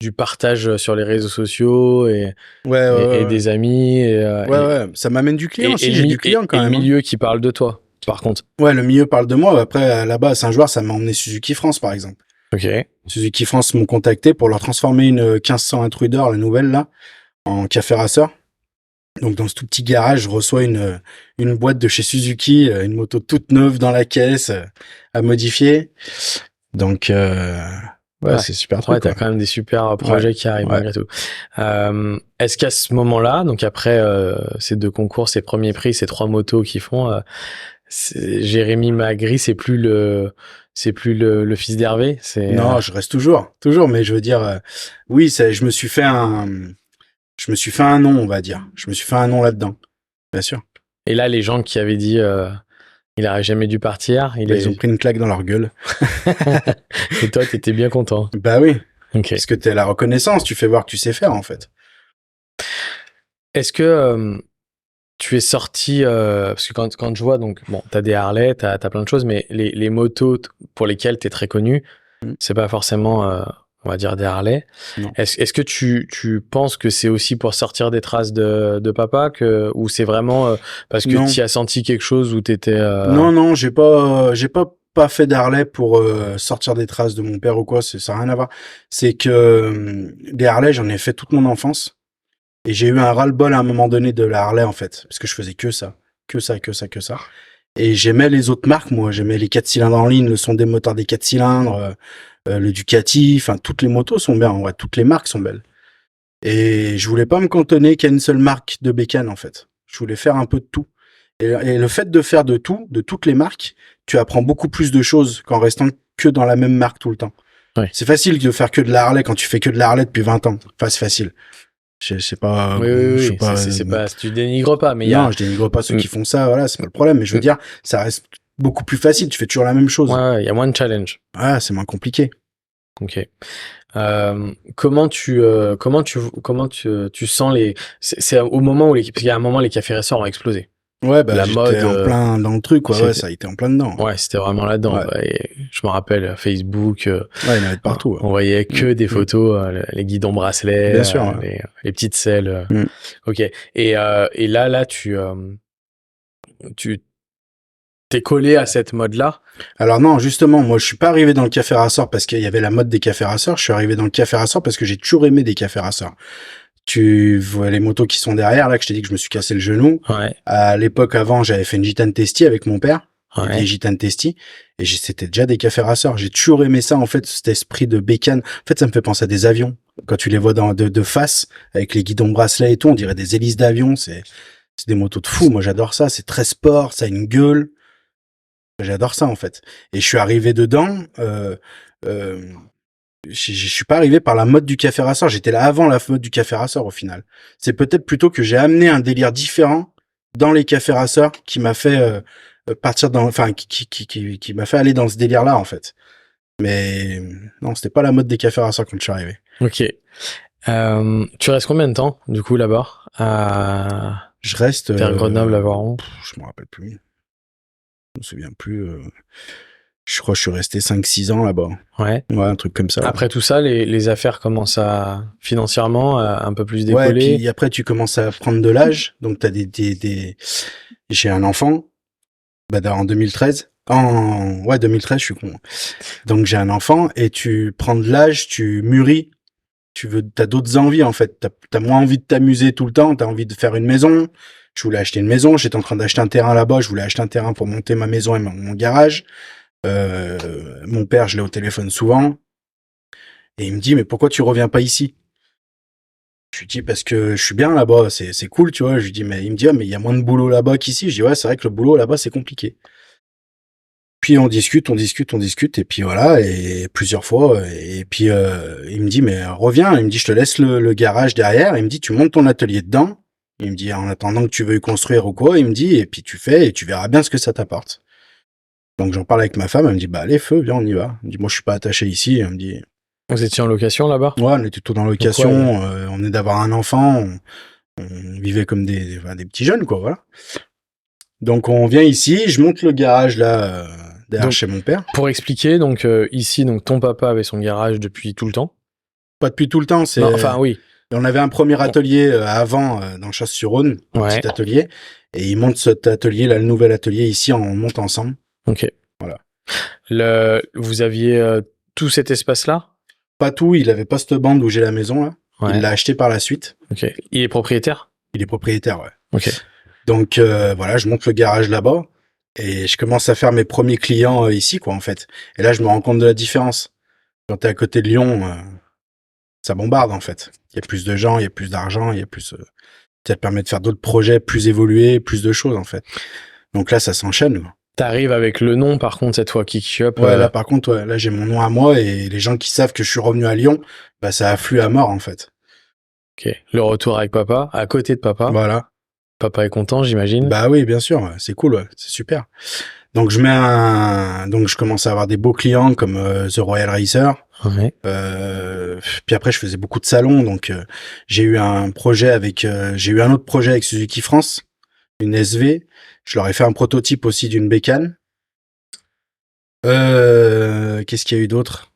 du partage sur les réseaux sociaux et des amis. Ouais, ça m'amène du client aussi. J'ai du client quand même. Et le milieu qui parle de toi, par contre. Ouais, le milieu parle de moi. Après, là-bas, à Saint-Geoires, ça m'a emmené Suzuki France, par exemple. Ok. Suzuki France m'ont contacté pour leur transformer une 1500 Intruder, la nouvelle, là, en café racer. Donc, dans ce tout petit garage, je reçois une boîte de chez Suzuki, une moto toute neuve dans la caisse, à modifier. Donc, ouais, c'est super truc. Ouais, t'as quand même des super projets qui arrivent malgré tout. Est-ce qu'à ce moment-là, donc après ces 2 concours, ces premiers prix, ces 3 motos qui font, Jérémy Magri, c'est plus le fils d'Hervé, Non, je reste toujours, mais je veux dire, oui, je me suis fait un nom, on va dire. Je me suis fait un nom là-dedans, bien sûr. Et là, les gens qui avaient dit il aurait jamais dû partir, ils ont pris une claque dans leur gueule. Et toi, t'étais bien content. Bah oui. Okay. Parce que t'es la reconnaissance, tu fais voir que tu sais faire en fait. Est-ce que tu es sorti parce que quand je vois, donc bon, t'as des Harley, t'as plein de choses, mais les motos pour lesquelles t'es très connu, c'est pas forcément on va dire des Harley. Non. Est-ce que tu penses que c'est aussi pour sortir des traces de papa, ou c'est vraiment parce que tu as senti quelque chose où t'étais Non, j'ai pas fait d'Harley pour sortir des traces de mon père ou quoi, ça n'a rien à voir. C'est que des Harley, j'en ai fait toute mon enfance. Et j'ai eu un ras-le-bol à un moment donné de la Harley, en fait. Parce que je faisais que ça. Et j'aimais les autres marques, moi. J'aimais les 4 cylindres en ligne, le son des moteurs des 4 cylindres, le Ducati. Enfin, toutes les motos sont bien. En vrai, toutes les marques sont belles. Et je voulais pas me cantonner qu'à une seule marque de bécane, en fait. Je voulais faire un peu de tout. Et le fait de faire de tout, de toutes les marques, tu apprends beaucoup plus de choses qu'en restant que dans la même marque tout le temps. Ouais. C'est facile de faire que de la Harley quand tu fais que de la Harley depuis 20 ans. Enfin, c'est facile. Je sais pas. Oui, c'est pas, tu dénigres pas, mais non, je dénigre pas ceux qui font ça, voilà, c'est pas le problème, mais je veux dire, ça reste beaucoup plus facile, tu fais toujours la même chose. Ouais, il y a moins de challenge. Ah, c'est moins compliqué. Ok. Comment tu sens c'est au moment où parce qu'il y a un moment les cafés restaurants ont explosé. Ouais, bah, j'étais en plein dans le truc, quoi. Ouais, ça a été en plein dedans. Ouais, c'était vraiment là-dedans. Ouais. Et je me rappelle, Facebook. Ouais, il y en avait de partout. On voyait que des photos, les guidons bracelets. Bien sûr. Les petites selles. Ok. Et là, tu t'es collé à cette mode-là? Alors non, justement, moi, je suis pas arrivé dans le café racer parce qu'il y avait la mode des cafés racers. Je suis arrivé dans le café racer parce que j'ai toujours aimé des cafés racers. Tu vois les motos qui sont derrière, là, que je t'ai dit que je me suis cassé le genou. Ouais. À l'époque, avant, j'avais fait une Gitane Testi avec mon père. Ouais. Des Gitane Testi. Et c'était déjà des cafés racers. J'ai toujours aimé ça, en fait, cet esprit de bécane. En fait, ça me fait penser à des avions. Quand tu les vois de face, avec les guidons bracelets et tout, on dirait des hélices d'avion. C'est des motos de fou. Moi, j'adore ça. C'est très sport. Ça a une gueule. J'adore ça, en fait. Et je suis arrivé dedans, je suis pas arrivé par la mode du café racer, j'étais là avant la mode du café racer au final. C'est peut-être plutôt que j'ai amené un délire différent dans les cafés racers qui m'a fait partir dans, enfin qui m'a fait aller dans ce délire-là en fait. Mais non, c'était pas la mode des cafés racers quand je suis arrivé. Ok. Tu restes combien de temps du coup là-bas Je reste vers Grenoble, à Voiron. Je me rappelle plus. Je me souviens plus. Je crois que je suis resté 5-6 ans là-bas. Ouais. Ouais, un truc comme ça. Après tout ça, les affaires commencent à, financièrement, un peu plus décoller. Ouais, puis après, tu commences à prendre de l'âge. Donc, t'as j'ai un enfant. En 2013. Ouais, 2013, je suis con. Donc, j'ai un enfant et tu prends de l'âge, tu mûris. T'as d'autres envies, en fait. T'as moins envie de t'amuser tout le temps. T'as envie de faire une maison. Je voulais acheter une maison. J'étais en train d'acheter un terrain là-bas. Je voulais acheter un terrain pour monter ma maison et mon garage. Mon père, je l'ai au téléphone souvent. Et il me dit, mais pourquoi tu reviens pas ici? Je lui dis, parce que je suis bien là-bas. C'est cool, tu vois. Je lui dis, mais il me dit, ah, mais il y a moins de boulot là-bas qu'ici. Je dis, ouais, c'est vrai que le boulot là-bas, c'est compliqué. Puis on discute, et puis voilà, et plusieurs fois, et puis il me dit, mais reviens, il me dit, je te laisse le garage derrière, il me dit, tu montes ton atelier dedans, il me dit, en attendant que tu veuilles construire ou quoi, il me dit, et puis tu fais, et tu verras bien ce que ça t'apporte. Donc j'en parle avec ma femme, elle me dit, bah allez, feu, viens, on y va. Il me dit, moi je suis pas attaché ici, elle me dit... Vous étiez en location là-bas? Ouais, on était tout en location, on est d'avoir un enfant, on vivait comme des petits jeunes, quoi, voilà. Donc on vient ici, je monte le garage là... derrière chez mon père. Pour expliquer, donc ici, donc ton papa avait son garage depuis tout le temps. Pas depuis tout le temps, c'est. Non, enfin oui. On avait un premier atelier avant dans Chasse-sur-Rhône, un petit atelier, et il monte cet atelier, là, le nouvel atelier ici, on monte ensemble. Ok. Voilà. Vous aviez tout cet espace-là? Pas tout, il avait pas cette bande où j'ai la maison là. Ouais. Il l'a acheté par la suite. Ok. Il est propriétaire? Il est propriétaire, ouais. Ok. Donc voilà, je monte le garage là-bas et je commence à faire mes premiers clients ici, quoi, en fait. Et là, je me rends compte de la différence. Quand t'es à côté de Lyon, ça bombarde en fait. Il y a plus de gens, il y a plus d'argent, il y a plus. Ça te permet de faire d'autres projets plus évolués, plus de choses en fait. Donc là, ça s'enchaîne. T'arrives avec le nom, par contre, cette fois, Kickshop. Ouais, là, par contre, ouais, là, j'ai mon nom à moi et les gens qui savent que je suis revenu à Lyon, bah, ça afflue à mort, en fait. Ok. Le retour avec papa, à côté de papa. Voilà. Papa est content, j'imagine. Bah oui, bien sûr. C'est cool, ouais. C'est super. Donc, donc, je commence à avoir des beaux clients comme The Royal Racer. Ouais. Puis après, je faisais beaucoup de salons. Donc, j'ai eu un autre projet avec Suzuki France, une SV. Je leur ai fait un prototype aussi d'une bécane. Qu'est-ce qu'il y a eu d'autre?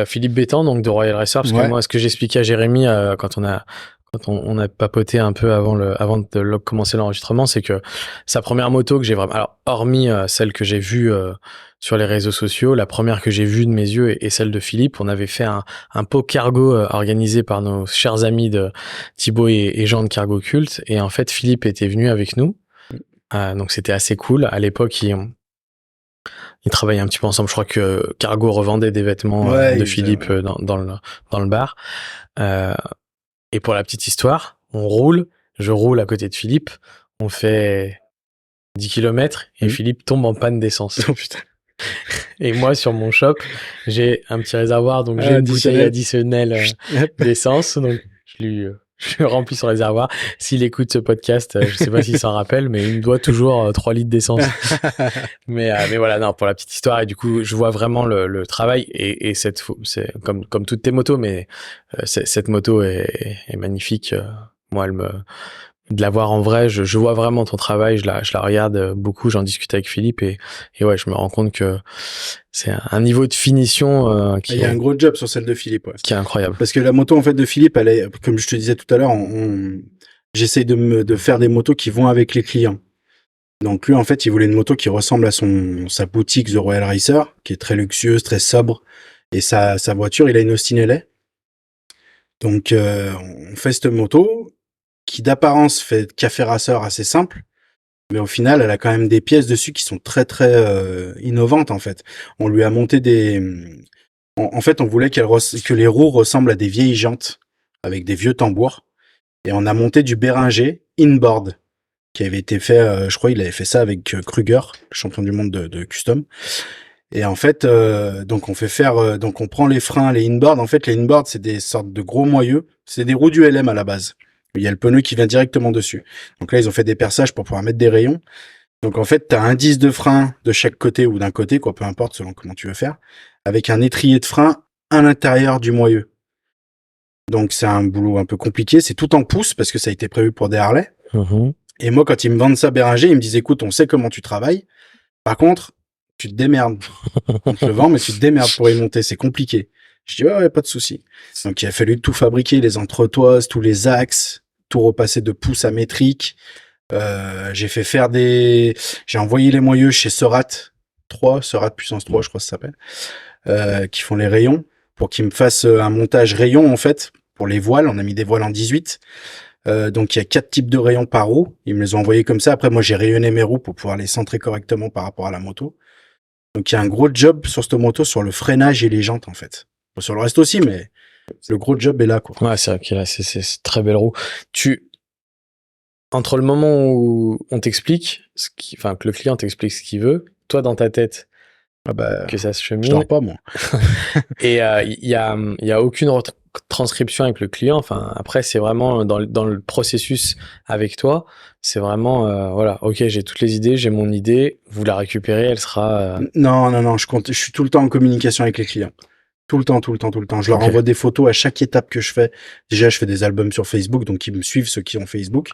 Philippe Bétan, donc de Royal Racer, parce que moi, ce que j'expliquais à Jérémy quand on a papoté un peu avant de commencer l'enregistrement, c'est que sa première moto que j'ai vraiment, alors hormis celle que j'ai vue sur les réseaux sociaux, la première que j'ai vue de mes yeux est celle de Philippe. On avait fait un pot cargo organisé par nos chers amis de Thibaut et Jean de Cargo Cult, et en fait Philippe était venu avec nous, donc c'était assez cool. À l'époque, ils travaillaient un petit peu ensemble. Je crois que Cargo revendait des vêtements de Philippe dans le bar. Et pour la petite histoire, je roule à côté de Philippe, on fait 10 km et Philippe tombe en panne d'essence. Oh putain. Et moi, sur mon shop, j'ai un petit réservoir, donc j'ai une bouteille additionnelle d'essence, donc je lui remplis son réservoir. S'il écoute ce podcast, je sais pas s'il s'en rappelle, mais il me doit toujours 3 litres d'essence. mais voilà, non, pour la petite histoire, et du coup, je vois vraiment le travail, et c'est comme toutes tes motos, mais cette moto est magnifique. Moi, de la voir en vrai, je vois vraiment ton travail, je la regarde beaucoup, j'en discute avec Philippe, et ouais, je me rends compte que c'est un niveau de finition il y a un gros job sur celle de Philippe, ouais. Qui est incroyable. Parce que la moto en fait de Philippe, elle est, comme je te disais tout à l'heure, j'essaye de faire des motos qui vont avec les clients. Donc lui en fait, il voulait une moto qui ressemble à sa boutique The Royal Racer, qui est très luxueuse, très sobre, et sa voiture, il a une Austin LA. Donc on fait cette moto qui d'apparence fait café racer assez simple, mais au final, elle a quand même des pièces dessus qui sont très très innovantes en fait. On lui a monté en fait, on voulait que les roues ressemblent à des vieilles jantes avec des vieux tambours, et on a monté du Béringer inboard qui avait été fait, je crois, il avait fait ça avec Kruger, le champion du monde de custom. Et en fait, donc on prend les freins, les inboard. En fait, les inboard, c'est des sortes de gros moyeux. C'est des roues du LM à la base. Il y a le pneu qui vient directement dessus. Donc là, ils ont fait des perçages pour pouvoir mettre des rayons. Donc en fait, t'as un 10 de frein de chaque côté ou d'un côté, quoi, peu importe selon comment tu veux faire, avec un étrier de frein à l'intérieur du moyeu. Donc c'est un boulot un peu compliqué. C'est tout en pouces parce que ça a été prévu pour des Harley. Mmh. Et moi, quand ils me vendent ça Béringer, ils me disent, écoute, on sait comment tu travailles. Par contre, tu te démerdes. On te le vend, mais tu te démerdes pour y monter. C'est compliqué. Je dis, ouais, pas de souci. Donc, il a fallu tout fabriquer, les entretoises, tous les axes, tout repasser de pouces à métrique, J'ai fait faire j'ai envoyé les moyeux chez Seurat puissance 3, je crois que ça s'appelle, qui font les rayons, pour qu'ils me fassent un montage rayon, en fait, pour les voiles. On a mis des voiles en 18. Donc il y a 4 types de rayons par roue. Ils me les ont envoyés comme ça. Après, moi, j'ai rayonné mes roues pour pouvoir les centrer correctement par rapport à la moto. Donc il y a un gros job sur cette moto, sur le freinage et les jantes, en fait. Bon, sur le reste aussi, mais le gros job est là, quoi. Ouais, c'est vrai que là, c'est très belle roue. Entre le moment où on t'explique que le client t'explique ce qu'il veut, toi, dans ta tête, que ça se chemine. Je dors pas, moi. Et il y a aucune transcription avec le client. Enfin, après, c'est vraiment dans le processus avec toi. C'est vraiment, voilà, ok, j'ai toutes les idées, j'ai mon idée, vous la récupérez, elle sera... Non, je suis tout le temps en communication avec les clients. Tout le temps. Je leur envoie des photos à chaque étape que je fais. Déjà, je fais des albums sur Facebook, donc ils me suivent, ceux qui ont Facebook.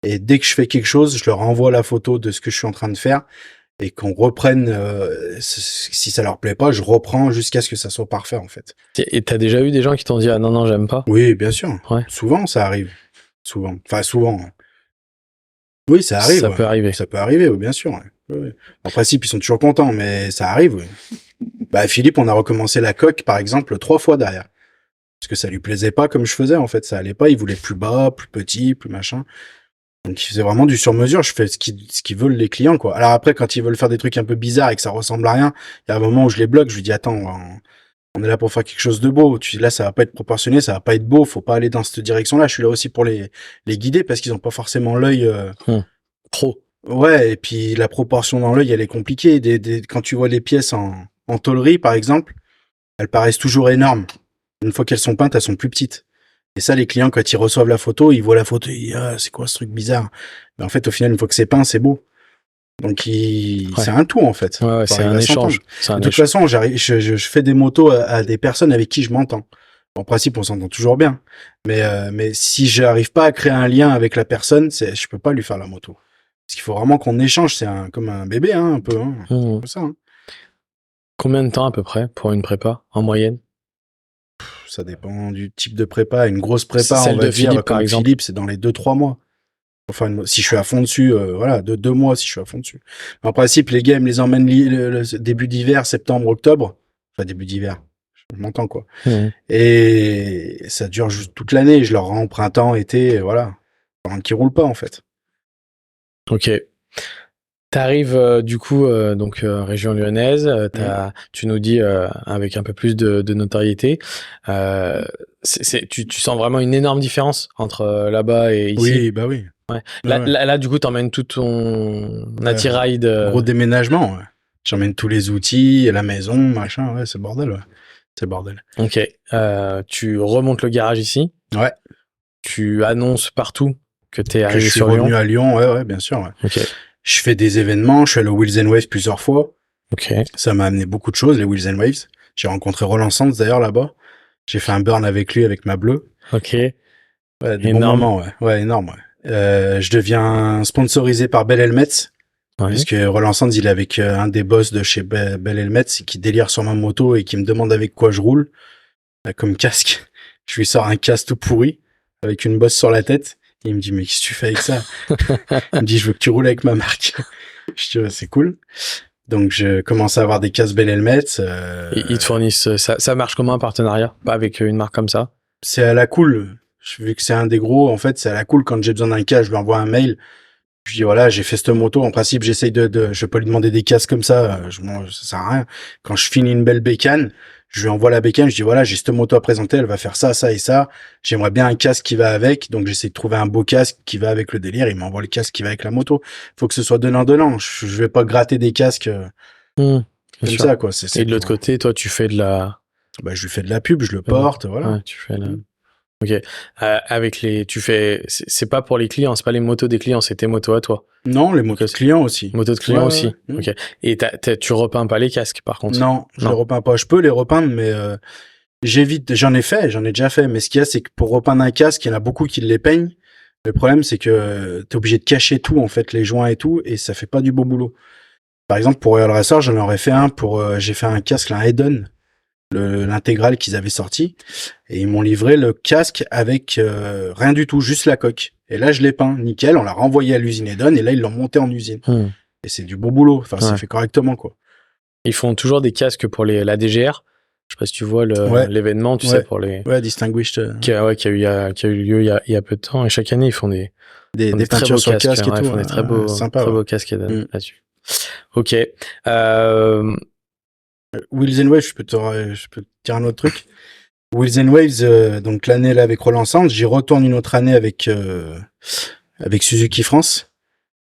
Et dès que je fais quelque chose, je leur envoie la photo de ce que je suis en train de faire. Et qu'on reprenne, si ça leur plaît pas, je reprends jusqu'à ce que ça soit parfait, en fait. Et t'as déjà eu des gens qui t'ont dit, ah non, j'aime pas? Oui, bien sûr. Ouais. Souvent, ça arrive. Souvent. Enfin, souvent. Oui, ça arrive. Ça peut arriver. Ça peut arriver, oui, bien sûr. Ouais. Oui. En principe, ils sont toujours contents, mais ça arrive, oui. Philippe, on a recommencé la coque, par exemple, 3 fois derrière. Parce que ça lui plaisait pas comme je faisais, en fait. Ça allait pas. Il voulait plus bas, plus petit, plus machin. Donc, c'est vraiment du sur-mesure. Je fais ce qu'ils veulent les clients, quoi. Alors après, quand ils veulent faire des trucs un peu bizarres et que ça ressemble à rien, il y a un moment où je les bloque. Je lui dis, attends, on est là pour faire quelque chose de beau. Là, ça va pas être proportionné, ça va pas être beau. Faut pas aller dans cette direction-là. Je suis là aussi pour les guider parce qu'ils ont pas forcément l'œil, pro. Ouais, et puis la proportion dans l'œil, elle est compliquée. Quand tu vois les pièces en tôlerie, par exemple, elles paraissent toujours énormes. Une fois qu'elles sont peintes, elles sont plus petites. Et ça, les clients, quand ils reçoivent la photo, ils voient la photo, ils disent, ah, c'est quoi ce truc bizarre? Mais en fait, au final, une fois que c'est peint, c'est beau. Donc, c'est un tout, en fait. Ouais, c'est un échange. De toute façon, je fais des motos à des personnes avec qui je m'entends. En principe, on s'entend toujours bien. Mais si j'arrive pas à créer un lien avec la personne, je peux pas lui faire la moto. Parce qu'il faut vraiment qu'on échange. C'est comme un bébé, hein, un peu. Hein. Comme ça, hein. Combien de temps à peu près pour une prépa, en moyenne? Ça dépend du type de prépa. Une grosse prépa, Celle on va de dire, Philippe, comme par exemple. Philippe, c'est dans les 2-3 mois. Enfin, si je suis à fond dessus, voilà, 2 mois si je suis à fond dessus. En principe, les gars, ils me les emmènent le début d'hiver, septembre, octobre. Enfin, début d'hiver. Je m'entends, quoi. Et ça dure juste toute l'année. Je leur rends printemps, été, voilà. Pendant qu'ils roulent pas, en fait. Ok. T'arrives du coup région lyonnaise, tu nous dis avec un peu plus de notoriété, tu sens vraiment une énorme différence entre là-bas et ici. Oui, bah oui. Ouais. Là du coup t'emmènes tout ton attirail de gros déménagement. Ouais. J'emmène tous les outils, la maison, machin. Ouais, c'est le bordel. Ouais. C'est le bordel. Ok. Tu remontes le garage ici. Ouais. Tu annonces partout que t'es arrivé sur Lyon. Je suis revenu à Lyon. Ouais, bien sûr. Ouais. Ok. Je fais des événements, je suis allé au Wheels and Waves plusieurs fois. Ok. Ça m'a amené beaucoup de choses, les Wheels and Waves. J'ai rencontré Roland Sands d'ailleurs là-bas. J'ai fait un burn avec lui, avec ma bleue. Ok. Ouais, des bons moments, ouais. Ouais, énorme, ouais. Je deviens sponsorisé par Bell Helmets. Ouais. Parce que Roland Sands, il est avec un des boss de chez Bell Helmets qui délire sur ma moto et qui me demande avec quoi je roule. Comme casque. Je lui sors un casque tout pourri avec une bosse sur la tête. Et il me dit, mais qu'est-ce que tu fais avec ça? Il me dit, je veux que tu roules avec ma marque. Je dis, ouais, c'est cool. Donc, je commence à avoir des casques Bell Helmets. Ils te fournissent, ça marche comment un partenariat? Pas avec une marque comme ça? C'est à la cool. Vu que c'est un des gros, en fait, c'est à la cool. Quand j'ai besoin d'un casque, je lui envoie un mail. Je dis, voilà, j'ai fait cette moto. En principe, j'essaye je vais pas lui demander des casques comme ça. Ça sert à rien. Quand je finis une belle bécane, je lui envoie la bécane, je dis voilà, j'ai cette moto à présenter, elle va faire ça, ça et ça. J'aimerais bien un casque qui va avec, donc j'essaie de trouver un beau casque qui va avec le délire. Il m'envoie le casque qui va avec la moto. Faut que ce soit donnant. Je vais pas gratter des casques comme ça, quoi. Et de l'autre côté, toi, tu fais de la... je lui fais de la pub, je le porte, voilà. Ouais, tu fais Ok. C'est pas pour les clients, c'est pas les motos des clients, c'est tes motos à toi. Non, les motos de clients aussi. Motos de clients aussi. Ok. Et tu repeins pas les casques, par contre? Non, je les repeins pas. Je peux les repeindre, mais j'évite. J'en ai déjà fait. Mais ce qu'il y a, c'est que pour repeindre un casque, il y en a beaucoup qui les peignent. Le problème, c'est que t'es obligé de cacher tout, en fait, les joints et tout, et ça fait pas du beau boulot. Par exemple, pour Royal Racer, j'en aurais fait un j'ai fait un casque, là, un Hedon. l'intégrale qu'ils avaient sorti, et ils m'ont livré le casque avec rien du tout, juste la coque. Et là, je l'ai peint, nickel, on l'a renvoyé à l'usine Eden, et là, ils l'ont monté en usine. Et c'est du beau boulot, enfin, c'est fait correctement, quoi. Ils font toujours des casques pour la DGR. Je sais pas si tu vois l'événement, tu sais, pour les... Ouais, Distinguished. Qui a eu lieu il y a peu de temps, et chaque année, ils font des peintures sur casques et tout. Ils font des très beaux casques là-dessus. Ok. Wheels and Waves, je peux te dire un autre truc. Wheels and Waves, donc l'année là avec Roland Sand, j'y retourne une autre année avec Suzuki France.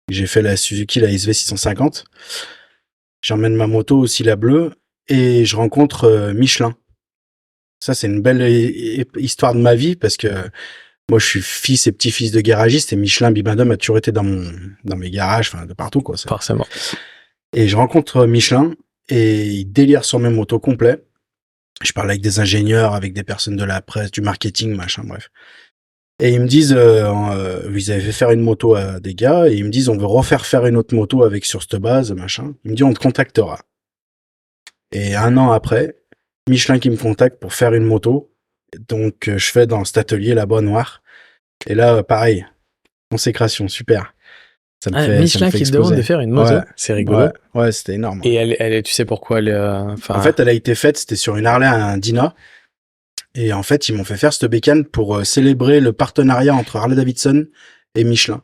J'ai fait la Suzuki, la SV 650. J'emmène ma moto aussi, la bleue, et je rencontre Michelin. Ça, c'est une belle histoire de ma vie, parce que moi, je suis fils et petit-fils de garagiste, et Michelin Bibendum a toujours été dans mes garages, enfin, de partout, quoi. Forcément. Et je rencontre Michelin, et il délire sur mes motos complets. Je parle avec des ingénieurs, avec des personnes de la presse, du marketing, machin, bref. Et ils me disent, ils avaient fait faire une moto à des gars, et ils me disent, on veut refaire faire une autre moto sur cette base, machin. Ils me disent, on te contactera. Et 1 an après, Michelin qui me contacte pour faire une moto. Donc, je fais dans cet atelier là-bas noir. Et là, pareil, consécration, super. Ça me fait, Michelin qui te demande de faire une moto, c'est rigolo. Ouais, c'était énorme. Et elle, tu sais pourquoi elle... En fait, elle a été faite, c'était sur une Harley, un Dyna. Et en fait, ils m'ont fait faire cette bécane pour célébrer le partenariat entre Harley Davidson et Michelin.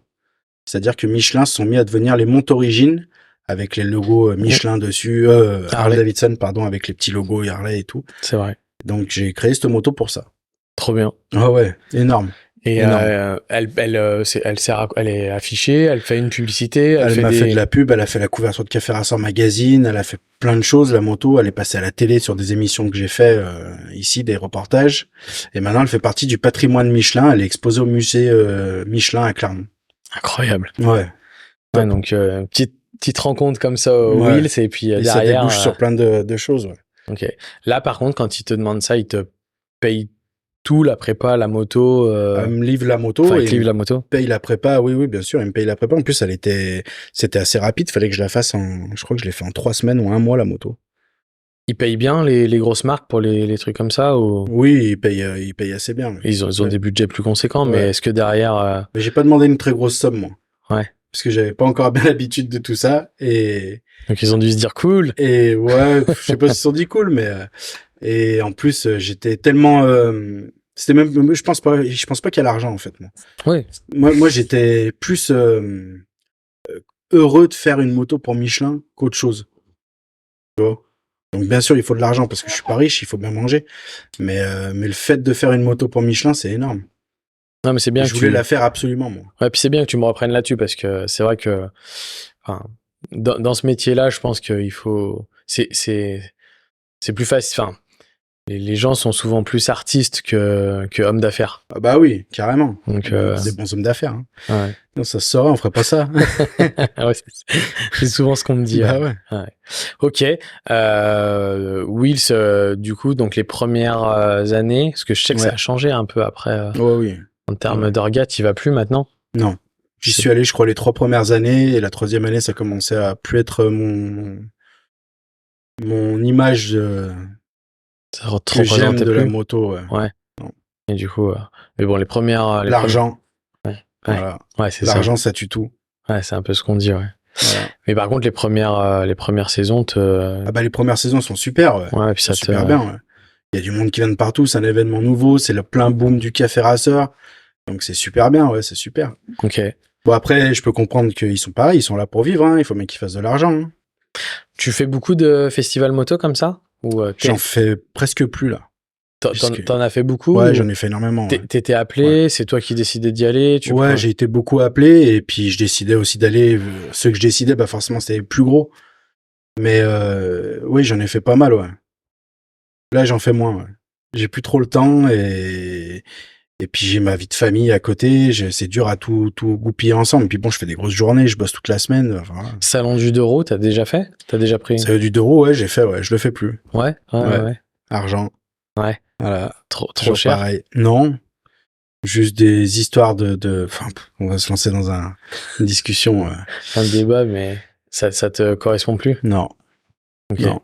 C'est-à-dire que Michelin se sont mis à devenir les montes origines avec les logos Michelin dessus, Harley Davidson, pardon, avec les petits logos Harley et tout. C'est vrai. Donc, j'ai créé cette moto pour ça. Trop bien. Ah ouais, énorme. Et elle est affichée, elle fait une publicité. Elle m'a fait de la pub, elle a fait la couverture de Café Rassort Magazine, elle a fait plein de choses, la moto. Elle est passée à la télé sur des émissions que j'ai fait ici, des reportages. Et maintenant, elle fait partie du patrimoine Michelin. Elle est exposée au musée Michelin à Clermont. Incroyable. Ouais. Ouais, donc petite rencontre comme ça au Wheels, et puis derrière... ça débouche sur plein de choses. Ouais. Ok. Là, par contre, quand ils te demandent ça, ils te payent tout, la prépa, la moto. Elle me livre la moto. Enfin, ils te livrent la moto. Paye la prépa, oui, bien sûr, elle me paye la prépa. En plus, c'était assez rapide. Fallait que je la fasse je crois que je l'ai fait en 3 semaines ou 1 mois, la moto. Ils payent bien les grosses marques pour les trucs comme ça, ou... Oui, ils payent assez bien. Ils ont des budgets plus conséquents, mais est-ce que derrière... Mais j'ai pas demandé une très grosse somme, moi. Ouais. Parce que j'avais pas encore bien l'habitude de tout ça, et... Donc ils ont dû se dire cool. Et ouais, je sais pas s'ils se sont dit cool, mais... Et en plus, j'étais tellement... C'était même... Je pense pas qu'il y a l'argent, en fait, moi. Oui. Moi, j'étais plus heureux de faire une moto pour Michelin qu'autre chose. Tu vois. Donc bien sûr, il faut de l'argent parce que je suis pas riche, il faut bien manger. Mais le fait de faire une moto pour Michelin, c'est énorme. Non, mais c'est bien. Je voulais la faire absolument, moi. Ouais, puis c'est bien que tu me reprennes là-dessus, parce que c'est vrai que, enfin, dans ce métier-là, je pense qu'il faut, c'est plus facile. Enfin, les gens sont souvent plus artistes que hommes d'affaires. Ah bah oui, carrément. Donc, des bons hommes d'affaires. Hein. Ouais. Non, ça se saurait, on ferait pas ça. Ouais, c'est souvent ce qu'on me dit. Bah ouais. Ouais. Ok. Wheels, du coup, donc les premières années, parce que je sais que ça a changé un peu après. Ouais, oui. En termes d'orga, tu y vas plus maintenant? Non. J'y suis allé, je crois, les 3 premières années, et la 3e année, ça commençait à plus être mon image que j'aime de la moto. Ouais. Non. Et du coup, mais bon, les premières... L'argent. Ouais. Voilà. Ouais, c'est ça. L'argent, ça tue tout. Ouais, c'est un peu ce qu'on dit, ouais. Voilà. Mais par contre, les premières saisons Ah bah, les premières saisons sont super, ouais. Ouais, puis ça super bien, ouais. Il y a du monde qui vient de partout, c'est un événement nouveau, c'est le plein boom du Café Rasseur. Donc c'est super bien, ouais, c'est super. Ok. Bon, après, je peux comprendre qu'ils sont pareils, ils sont là pour vivre, hein. Il faut bien qu'ils fassent de l'argent. Hein. Tu fais beaucoup de festivals moto comme ça? Ou j'en fais presque plus, là. T'en as fait beaucoup? Ouais, j'en ai fait énormément. Ouais. T'étais appelé, c'est toi qui décidais d'y aller? Ouais, j'ai été beaucoup appelé, et puis je décidais aussi d'aller. Ceux que je décidais, bah forcément, c'était plus gros. Mais oui, j'en ai fait pas mal, ouais. Là, j'en fais moins, ouais. J'ai plus trop le temps, et puis j'ai ma vie de famille à côté, c'est dur à tout goupiller ensemble. Et puis bon, je fais des grosses journées, je bosse toute la semaine. Enfin, voilà. Salon du Doro, t'as déjà fait? T'as déjà pris? Salon du Doro, ouais, j'ai fait, ouais, je le fais plus. Ouais. Argent. Ouais. Voilà. Trop cher. Pareil. Non. Juste des histoires enfin, on va se lancer dans une discussion. Un débat, mais ça te correspond plus? Non. Okay. Non.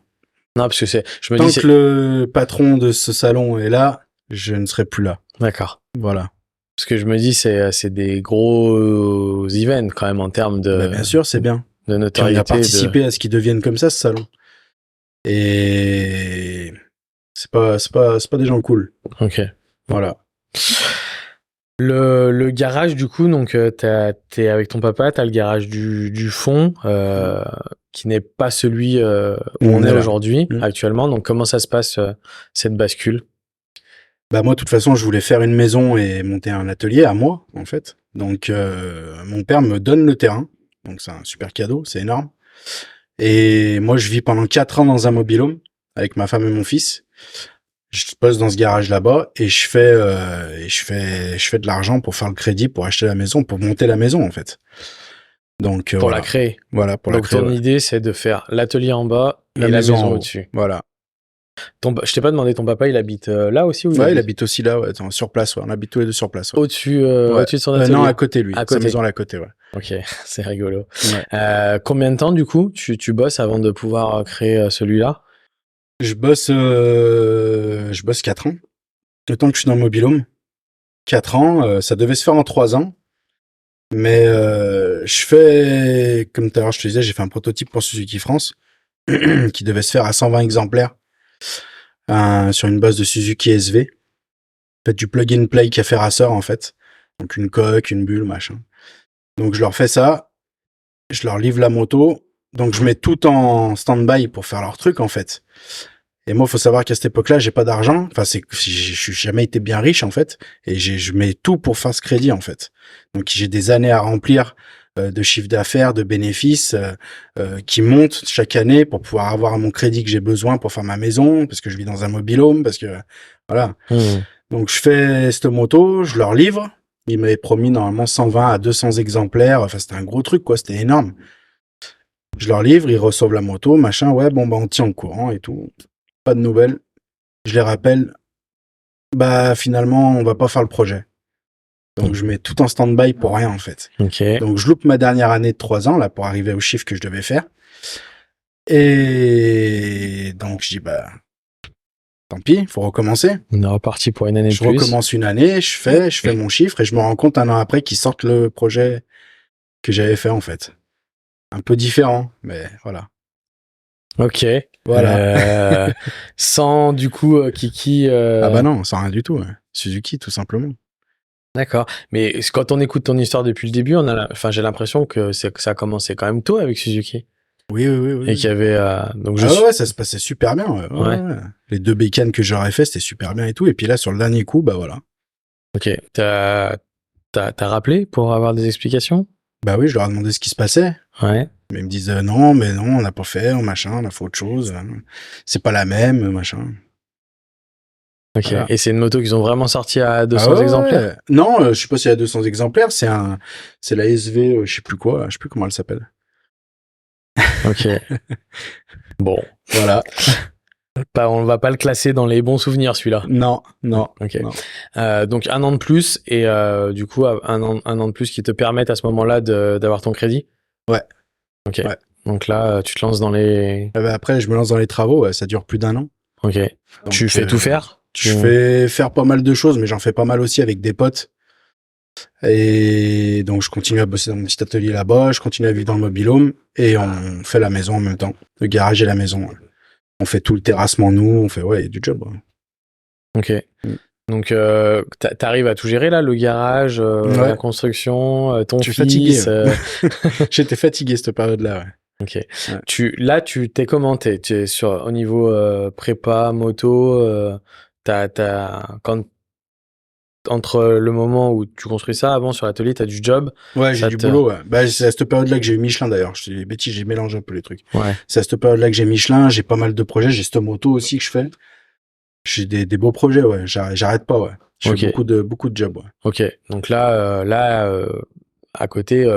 Non, parce que je me Tant dis, que le patron de ce salon est là, je ne serai plus là. d'accord. Voilà. Parce que je me dis, c'est des gros events quand même en termes Bah, bien sûr, c'est bien. de Puis on notoriété. a participé à ce qu'il devienne comme ça, ce salon. Et c'est pas des gens cool. Ok. Voilà. Le garage, du coup, donc t'es avec ton papa, t'as le garage du fond, qui n'est pas celui où on est là. aujourd'hui, actuellement. Donc comment ça se passe, cette bascule? Bah moi, de toute façon, je voulais faire une maison et monter un atelier à moi, en fait. Donc mon père me donne le terrain. Donc c'est un super cadeau, c'est énorme. Et moi, je vis pendant 4 ans dans un mobil-home avec ma femme et mon fils. Je bosse dans ce garage là-bas et je fais de l'argent pour faire le crédit, pour acheter la maison, pour monter la maison, en fait. Donc Pour la créer. Voilà, pour Donc la créer. ton idée, c'est de faire l'atelier en bas et la maison au-dessus. Voilà. Je t'ai pas demandé, ton papa, il habite là aussi ou il habite aussi là, ouais, sur place, ouais. On habite tous les deux sur place. Ouais. Au-dessus de son atelier? Non, à côté, lui. À côté. Sa maison, elle est à côté, ouais. Ok, c'est rigolo. Ouais. Combien de temps, du coup, tu bosses avant de pouvoir créer celui-là? Je bosse 4 ans. Le temps que je suis dans le mobil-home. 4 ans, ça devait se faire en 3 ans. Mais je fais, comme tout à l'heure je te disais, j'ai fait un prototype pour Suzuki France qui devait se faire à 120 exemplaires sur une base de Suzuki SV. Fait du plug and play café racer en fait. Donc une coque, une bulle, machin. Donc je leur fais ça, je leur livre la moto, donc je mets tout en stand-by pour faire leur truc en fait. Et moi, faut savoir qu'à cette époque-là, j'ai pas d'argent. Enfin, je suis jamais été bien riche en fait, et je mets tout pour faire ce crédit en fait. Donc j'ai des années à remplir de chiffre d'affaires, de bénéfices qui montent chaque année pour pouvoir avoir mon crédit que j'ai besoin pour faire ma maison, parce que je vis dans un mobil-home, parce que voilà. Donc je fais cette moto, je leur livre. Ils m'avaient promis normalement 120 à 200 exemplaires. Enfin, c'était un gros truc, quoi. C'était énorme. Je leur livre, ils reçoivent la moto, machin. Ouais, bon, bah, on tient au courant et tout. Pas de nouvelles. Je les rappelle. Bah, finalement, on va pas faire le projet. Donc, je mets tout en stand-by pour rien, en fait. Okay. Donc, je loupe ma dernière année de 3 ans, là, pour arriver au chiffre que je devais faire. Et donc, je dis, bah, tant pis, faut recommencer. On est reparti pour une année de plus. Je recommence une année, je fais mon chiffre et je me rends compte un an après qu'ils sortent le projet que j'avais fait, en fait. Un peu différent, mais voilà. Ok. Voilà. Sans, du coup, Kiki... Ah bah non, sans rien du tout. Ouais. Suzuki, tout simplement. D'accord. Mais quand on écoute ton histoire depuis le début, j'ai l'impression que ça a commencé quand même tôt avec Suzuki. Oui. Et qu'il y avait... ouais, ça se passait super bien. Ouais. Les 2 bécanes que j'aurais fait, c'était super bien et tout. Et puis là, sur le dernier coup, bah voilà. Ok. T'as rappelé pour avoir des explications? Bah oui, je leur ai demandé ce qui se passait. Ouais. Mais ils me disent non, on n'a pas fait, machin, on a fait autre chose. C'est pas la même, machin. Ok. Voilà. Et c'est une moto qu'ils ont vraiment sorti à 200 exemplaires? Ouais. Non, je sais pas s'il y a 200 exemplaires. C'est la SV, je sais plus quoi, je sais plus comment elle s'appelle. Ok. Bon. Voilà. On va pas le classer dans les bons souvenirs, celui-là. Non. Ok. Non. Donc 1 an de plus et du coup un an de plus qui te permettent à ce moment-là d'avoir ton crédit. Ouais. Ok. Ouais. Donc là, tu te lances dans les. Après, je me lance dans les travaux. Ouais, ça dure plus d'1 an. Ok. Donc, tu fais tout faire. Je fais faire pas mal de choses, mais j'en fais pas mal aussi avec des potes. Et donc, je continue à bosser dans mon petit atelier là-bas, je continue à vivre dans le mobil-home, et on fait la maison en même temps. Le garage et la maison. On fait tout le terrassement, nous, on fait, ouais, du job. Ouais. Ok. Donc, t'arrives à tout gérer, là, le garage, la construction, ton fils. Fatigué. J'étais fatigué cette période-là, ouais. Ok. Ouais. Là, tu t'es comment? T'es au niveau prépa, moto, entre le moment où tu construis ça, avant sur l'atelier, t'as du job. Ouais, j'ai du boulot, ouais. Bah, c'est à cette période-là que j'ai eu Michelin, d'ailleurs. Je te dis des bêtises, j'ai mélangé un peu les trucs. Ouais. C'est à cette période-là que j'ai Michelin, j'ai pas mal de projets, j'ai cette moto aussi que je fais. J'ai des beaux projets, ouais. J'arrête pas, ouais. Je fais beaucoup de jobs, ouais. Ok. Donc là, à côté,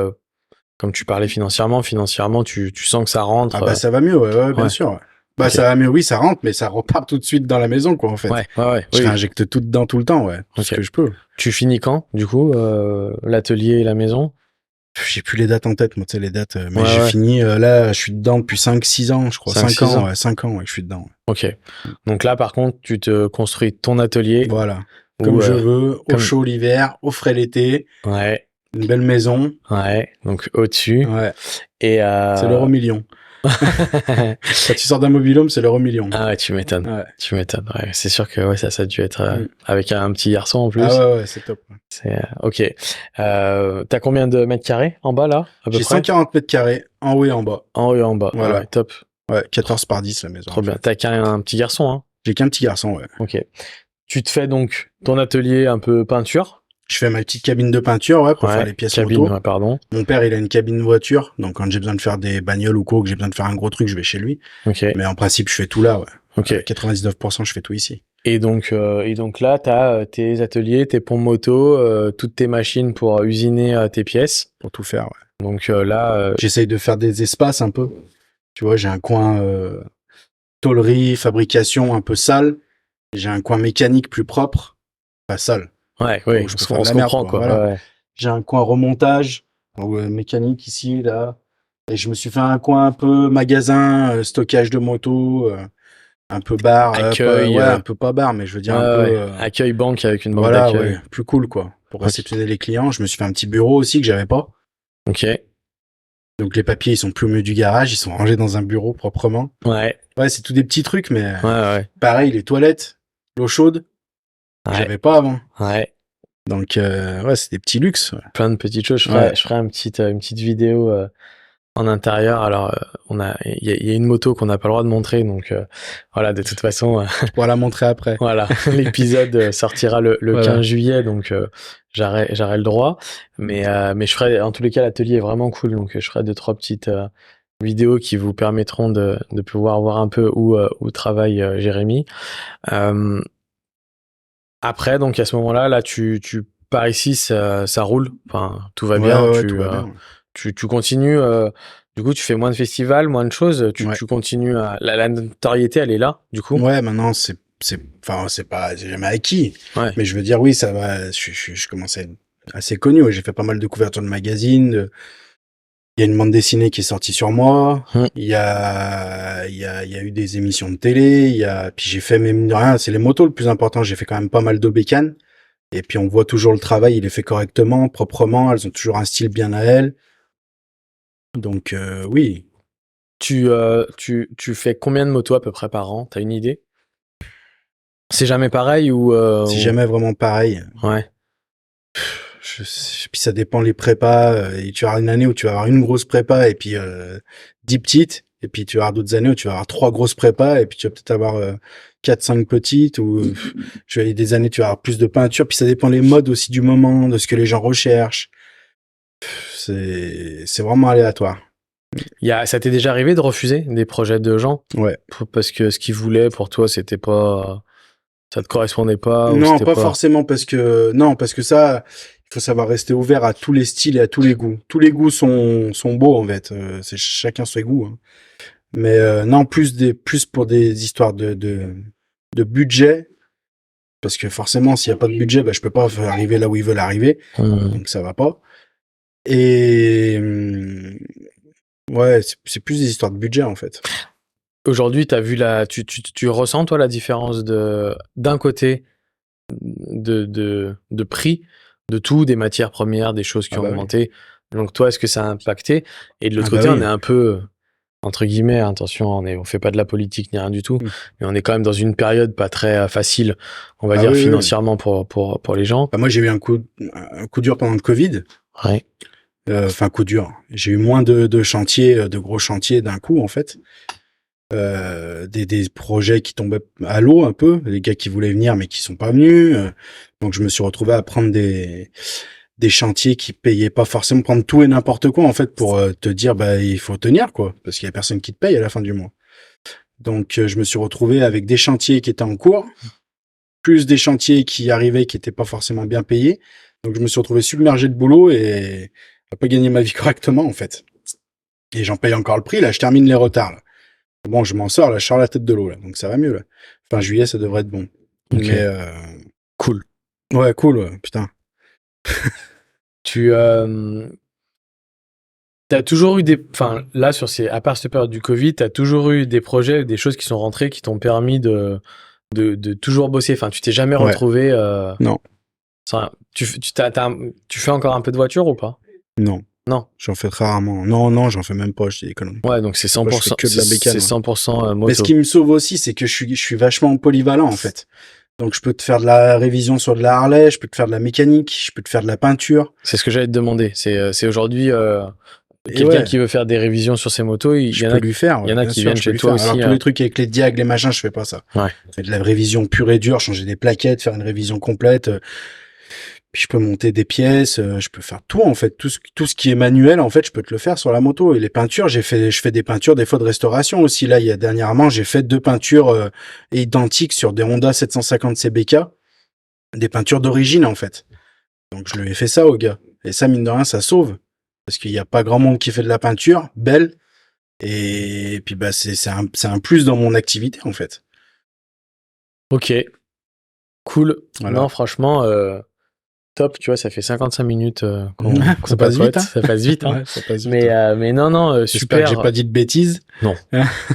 comme tu parlais financièrement, tu sens que ça rentre. Ah bah, ça va mieux, ouais, bien sûr, ouais. Bah, ça va mieux, oui, ça rentre, mais ça repart tout de suite dans la maison, quoi, en fait. Ouais. Je réinjecte tout dedans tout le temps, ouais. Tout ce que je peux. Tu finis quand, du coup, l'atelier et la maison? J'ai plus les dates en tête, moi, tu sais, les dates. Mais Ouais, j'ai ouais. fini, là, je suis dedans depuis 5-6 ans, je crois. 5 ans, ouais, 5 ans, ouais, je suis dedans. Ok. Donc là, par contre, tu te construis ton atelier. Voilà. Ou Comme je veux, au comme chaud l'hiver, au frais l'été, ouais, une belle maison. ouais. Donc au-dessus Ouais. et C'est l'euro million. Quand tu sors d'un mobil-home, c'est l'euro million. Ah ouais, tu m'étonnes. Ouais. Tu m'étonnes. Ouais, c'est sûr que ouais, ça a dû être Mm. avec un petit garçon en plus. Ah ouais, c'est top. C'est ok. T'as combien de mètres carrés en bas là, à peu J'ai près? 140 mètres carrés, en haut et en bas. En haut et en bas. Voilà. Ah ouais, top. Ouais, 14 par 10 la maison. Trop bien. T'as qu'un petit garçon, hein? J'ai qu'un petit garçon, ouais. Ok. Tu te fais donc ton atelier un peu peinture. Je fais ma petite cabine de peinture, ouais, pour faire les pièces cabine, moto. ouais, pardon. Mon père, il a une cabine voiture, donc quand j'ai besoin de faire des bagnoles ou quoi, que j'ai besoin de faire un gros truc, je vais chez lui. Ok. Mais en principe, je fais tout là, ouais. Ok. 99%, je fais tout ici. Et donc là, t'as tes ateliers, tes pompes moto, toutes tes machines pour usiner tes pièces. Pour tout faire, ouais. Donc là, j'essaye de faire des espaces un peu. Tu vois, j'ai un coin tôlerie, fabrication un peu sale. J'ai un coin mécanique plus propre, pas sale. ouais, oui, on se comprend quoi. Voilà. Ouais. J'ai un coin remontage, mécanique ici, là. Et je me suis fait un coin un peu magasin, stockage de motos, un peu bar, Accueil, un peu pas bar, mais je veux dire un peu. Accueil banque avec une banque Voilà, d'accueil. ouais, plus cool quoi, pour réceptionner les clients. Je me suis fait un petit bureau aussi que j'avais pas. Ok. Donc les papiers ils sont plus au milieu du garage, ils sont rangés dans un bureau proprement. Ouais. Ouais, c'est tout des petits trucs, mais Ouais. pareil, les toilettes, l'eau chaude, j'avais pas avant. Ouais. Donc ouais, c'est des petits luxes. Ouais. Plein de petites choses. Je ferai une petite vidéo en intérieur. Alors il y a une moto qu'on n'a pas le droit de montrer, donc voilà. De toute façon, tu pourras la montrer après. Voilà, l'épisode sortira le 15 juillet, donc j'aurai le droit. Mais je ferai, en tous les cas, l'atelier est vraiment cool, donc je ferai 2-3 petites vidéos qui vous permettront de pouvoir voir un peu où travaille Jérémy. Après, donc à ce moment-là, là, tu pars ici, ça roule, enfin tout va bien. Tout va bien. Tu continues. Du coup, tu fais moins de festivals, moins de choses. Tu continues à la notoriété, elle est là, du coup. Ouais, maintenant c'est jamais acquis. Ouais. Mais je veux dire, oui, ça va. Je commence à être assez connu. J'ai fait pas mal de couvertures de magazines. Il y a une bande dessinée qui est sortie sur moi. Il y a eu des émissions de télé. Puis j'ai fait même rien. C'est les motos le plus important. J'ai fait quand même pas mal de bécanes. Et puis on voit toujours le travail. Il est fait correctement, proprement. Elles ont toujours un style bien à elles. Donc oui. Tu fais combien de motos à peu près par an? T'as une idée? C'est jamais pareil ou c'est jamais vraiment pareil. Ouais. Puis ça dépend les prépas. Et tu auras une année où tu vas avoir une grosse prépa et puis 10 petites. Et puis tu vas avoir d'autres années où tu vas avoir 3 grosses prépas et puis tu vas peut-être avoir 4-5 petites. Ou je vais des années où tu vas avoir plus de peinture. Puis ça dépend les modes aussi du moment, de ce que les gens recherchent. C'est vraiment aléatoire. Ça t'est déjà arrivé de refuser des projets de gens? Ouais. Parce que ce qu'ils voulaient pour toi, c'était pas, ça te correspondait pas? Non, pas forcément parce que ça, il faut savoir rester ouvert à tous les styles et à tous les goûts. Tous les goûts sont beaux en fait. C'est chacun ses goûts. Hein. Mais non, plus pour des histoires de budget. Parce que forcément, s'il n'y a pas de budget, je peux pas arriver là où ils veulent arriver. Donc ça va pas. Et ouais, c'est plus des histoires de budget en fait. Aujourd'hui, t'as vu tu ressens toi la différence d'un côté de prix de tout, des matières premières, des choses qui ont augmenté. Oui. Donc toi, est-ce que ça a impacté? Et de l'autre côté, on est un peu entre guillemets, attention, on fait pas de la politique ni rien du tout, mais on est quand même dans une période pas très facile, on va dire financièrement pour les gens. Moi, j'ai eu un coup dur pendant le Covid. Ouais. Enfin, coup dur. J'ai eu moins de chantiers, de gros chantiers d'un coup, en fait. Des projets qui tombaient à l'eau un peu, les gars qui voulaient venir mais qui sont pas venus. Donc, je me suis retrouvé à prendre des chantiers qui payaient pas forcément, prendre tout et n'importe quoi, en fait, pour te dire, il faut tenir, quoi. Parce qu'il y a personne qui te paye à la fin du mois. Donc, je me suis retrouvé avec des chantiers qui étaient en cours, plus des chantiers qui arrivaient qui étaient pas forcément bien payés. Donc, je me suis retrouvé submergé de boulot et pas gagné ma vie correctement, en fait. Et j'en paye encore le prix. Là, je termine les retards, là. Bon, je m'en sors, là, je sors la tête de l'eau, là. Donc, ça va mieux, là. Fin juillet, ça devrait être bon. Okay. Mais, cool. Ouais, cool, ouais, putain. T'as toujours eu enfin, là, à part cette période du Covid, t'as toujours eu des projets, des choses qui sont rentrées qui t'ont permis de toujours bosser. Enfin, tu t'es jamais retrouvé, Non. Tu fais encore un peu de voiture ou pas? Non. J'en fais très rarement. Non, j'en fais même pas, je dis des conneries. Ouais, donc c'est 100%, je fais que de la bécane, c'est 100% moto. Mais ce qui me sauve aussi, c'est que je suis vachement polyvalent, en fait. Donc, je peux te faire de la révision sur de la Harley, je peux te faire de la mécanique, je peux te faire de la peinture. C'est ce que j'allais te demander. C'est aujourd'hui, quelqu'un qui veut faire des révisions sur ses motos, il y en a qui viennent chez toi aussi. Alors, tous les trucs avec les diag, les machins, je fais pas ça. Ouais. Je fais de la révision pure et dure, changer des plaquettes, faire une révision complète. Puis je peux monter des pièces, je peux faire tout en fait, tout ce qui est manuel en fait, je peux te le faire sur la moto. Et les peintures, je fais des peintures des fois de restauration aussi. Là, dernièrement, j'ai fait 2 peintures identiques sur des Honda 750 CBK, des peintures d'origine en fait. Donc je lui ai fait ça au gars. Et ça, mine de rien, ça sauve parce qu'il y a pas grand monde qui fait de la peinture belle. Et puis bah c'est un plus dans mon activité en fait. Ok, cool. Voilà. Non, franchement. Top, tu vois, ça fait 55 minutes ça passe vite, hein. Ça passe vite, hein. Ouais, ça passe vite. Mais non, super. J'espère que j'ai pas dit de bêtises. Non.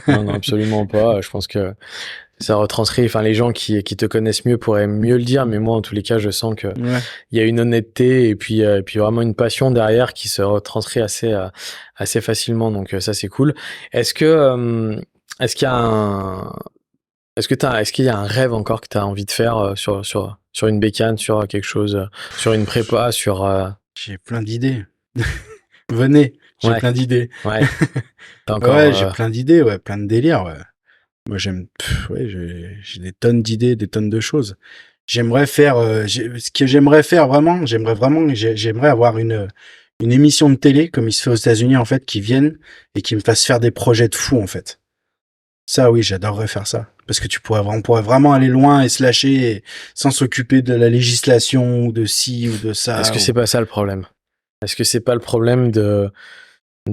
non, absolument pas. Je pense que ça retranscrit, enfin, les gens qui te connaissent mieux pourraient mieux le dire, mais moi, en tous les cas, je sens que il y a une honnêteté et puis vraiment une passion derrière qui se retranscrit assez facilement. Donc, ça, c'est cool. Est-ce qu'il y a un rêve encore que tu as envie de faire sur une bécane, sur quelque chose, sur une prépa, J'ai plein d'idées. Venez, j'ai plein d'idées. Ouais. J'ai plein d'idées, plein de délires, Moi, j'ai des tonnes d'idées, des tonnes de choses. J'aimerais faire, j'aimerais avoir une émission de télé, comme il se fait aux États-Unis, en fait, qui vienne et qui me fasse faire des projets de fou, en fait. Ça, oui, j'adorerais faire ça. Parce que on pourrait vraiment aller loin et se lâcher sans s'occuper de la législation ou de ci ou de ça. Est-ce que c'est pas ça le problème? Est-ce que c'est pas le problème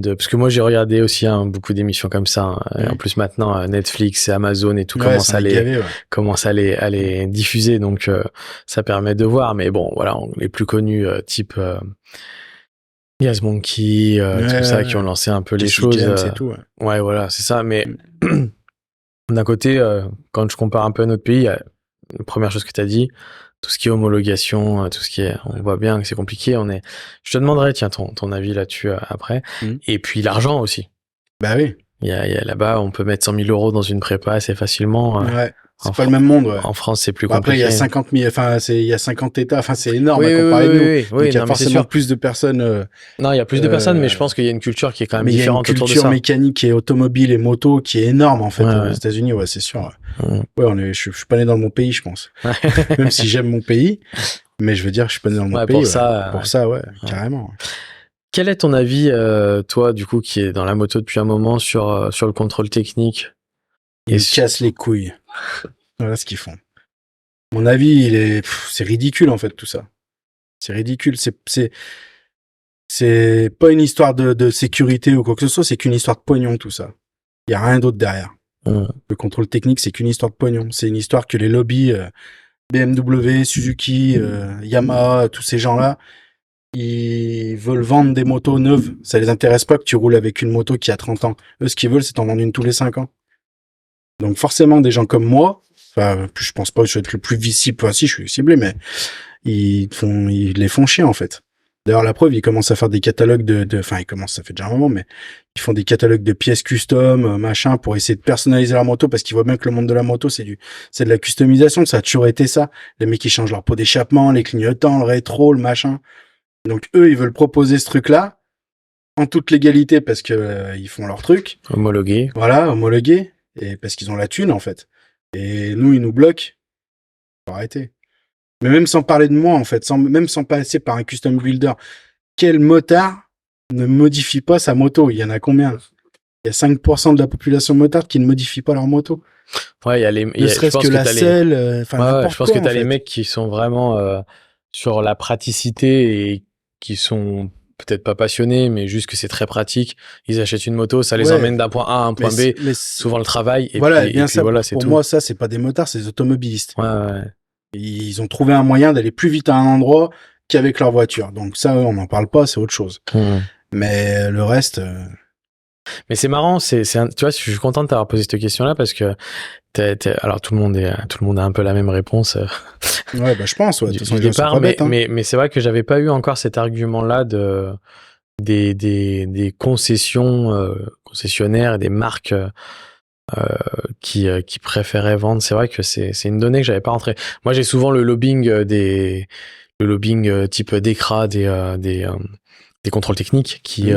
parce que moi j'ai regardé aussi beaucoup d'émissions comme ça. Et en plus maintenant Netflix et Amazon et tout commence à les diffuser, donc ça permet de voir. Mais bon, voilà, les plus connus type Yas Monkey, tout ça, qui ont lancé un peu les choses. Et tout, ouais, voilà, c'est ça. Mais d'un côté, quand je compare un peu à notre pays, la première chose que tu as dit, tout ce qui est homologation, tout ce qui est, on voit bien que c'est compliqué. Je te demanderai, tiens, ton avis là-dessus après. Et puis l'argent aussi. Bah oui. Il y a là-bas, on peut mettre 100 000 euros dans une prépa assez facilement. Ouais. C'est pas le même monde, En France, c'est plus compliqué. Après, il y a 50 000, il y a 50 États, c'est énorme à comparer de nous. Donc, il y a forcément plus de personnes. Non, il y a plus de personnes, mais je pense qu'il y a une culture qui est quand même différente autour de ça. Il y a une culture mécanique et automobile et moto qui est énorme, en fait, aux États-Unis, c'est sûr. Je suis pas né dans mon pays, je pense. Même si j'aime mon pays, mais je veux dire, je suis pas né dans mon pays. Pour ça, carrément. Quel est ton avis, toi, du coup, qui est dans la moto depuis un moment, sur le contrôle technique? Ils cassent les couilles. Voilà ce qu'ils font. Mon avis, c'est ridicule, en fait, tout ça. C'est ridicule. C'est pas une histoire de sécurité ou quoi que ce soit, c'est qu'une histoire de pognon, tout ça. Il y a rien d'autre derrière. Le contrôle technique, c'est qu'une histoire de pognon. C'est une histoire que les lobbies BMW, Suzuki, Yamaha, tous ces gens-là, ils veulent vendre des motos neuves. Ça les intéresse pas que tu roules avec une moto qui a 30 ans. Eux, ce qu'ils veulent, c'est t'en vendre une tous les 5 ans. Donc forcément, des gens comme moi, je pense pas que je vais être le plus ciblé, enfin si, je suis ciblé, mais ils les font chier, en fait. D'ailleurs, la preuve, ils commencent à faire des catalogues ça fait déjà un moment, mais ils font des catalogues de pièces custom, machin, pour essayer de personnaliser leur moto, parce qu'ils voient bien que le monde de la moto, c'est de la customisation, ça a toujours été ça. Les mecs, ils changent leur pot d'échappement, les clignotants, le rétro, le machin. Donc eux, ils veulent proposer ce truc-là, en toute légalité, parce que ils font leur truc. Homologué. Voilà, homologué. Et parce qu'ils ont la thune, en fait. Et nous, ils nous bloquent. Faut arrêter. Mais même sans parler de moi, en fait, même sans passer par un custom builder, quel motard ne modifie pas sa moto? Il y en a combien? Il y a 5% de la population motarde qui ne modifie pas leur moto. Ouais, ne serait-ce que la selle, je pense que t'as les mecs qui sont vraiment sur la praticité et qui sont peut-être pas passionnés, mais juste que c'est très pratique. Ils achètent une moto, ça les emmène d'un point A à un point B, souvent le travail. Et voilà, puis, bien et puis ça. voilà, c'est pour tout. moi, ça, c'est pas des motards, c'est des automobilistes. Ouais. Ils ont trouvé un moyen d'aller plus vite à un endroit qu'avec leur voiture. Donc ça, on n'en parle pas, c'est autre chose. Mais le reste... Mais c'est marrant, tu vois, je suis content de t'avoir posé cette question-là parce que alors tout le monde a un peu la même réponse. Ouais, bah je pense, ouais. De toute façon, les gens sont pas bêtes, hein. Mais c'est vrai que j'avais pas eu encore cet argument-là des concessionnaires et des marques qui préféraient vendre. C'est vrai que c'est une donnée que j'avais pas rentrée. Moi, j'ai souvent le lobbying type DECRA des contrôles techniques qui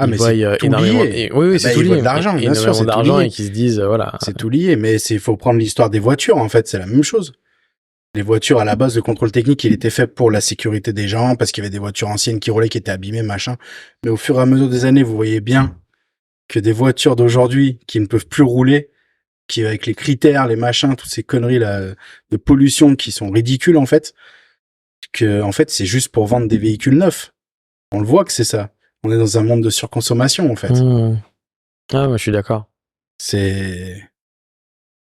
mais voient c'est tout énormément. lié. Oui, c'est tout ils lié. voient de l'argent, bien sûr, c'est d'argent tout lié. et qui se disent voilà. C'est tout lié, mais faut prendre l'histoire des voitures, en fait, c'est la même chose. Les voitures, à la base, le contrôle technique, il était fait pour la sécurité des gens, parce qu'il y avait des voitures anciennes qui roulaient, qui étaient abîmées, machin. Mais au fur et à mesure des années, vous voyez bien que des voitures d'aujourd'hui qui ne peuvent plus rouler, qui avec les critères, les machins, toutes ces conneries là de pollution qui sont ridicules en fait, que en fait c'est juste pour vendre des véhicules neufs. On le voit que c'est ça. On est dans un monde de surconsommation en fait. Ah, moi je suis d'accord. C'est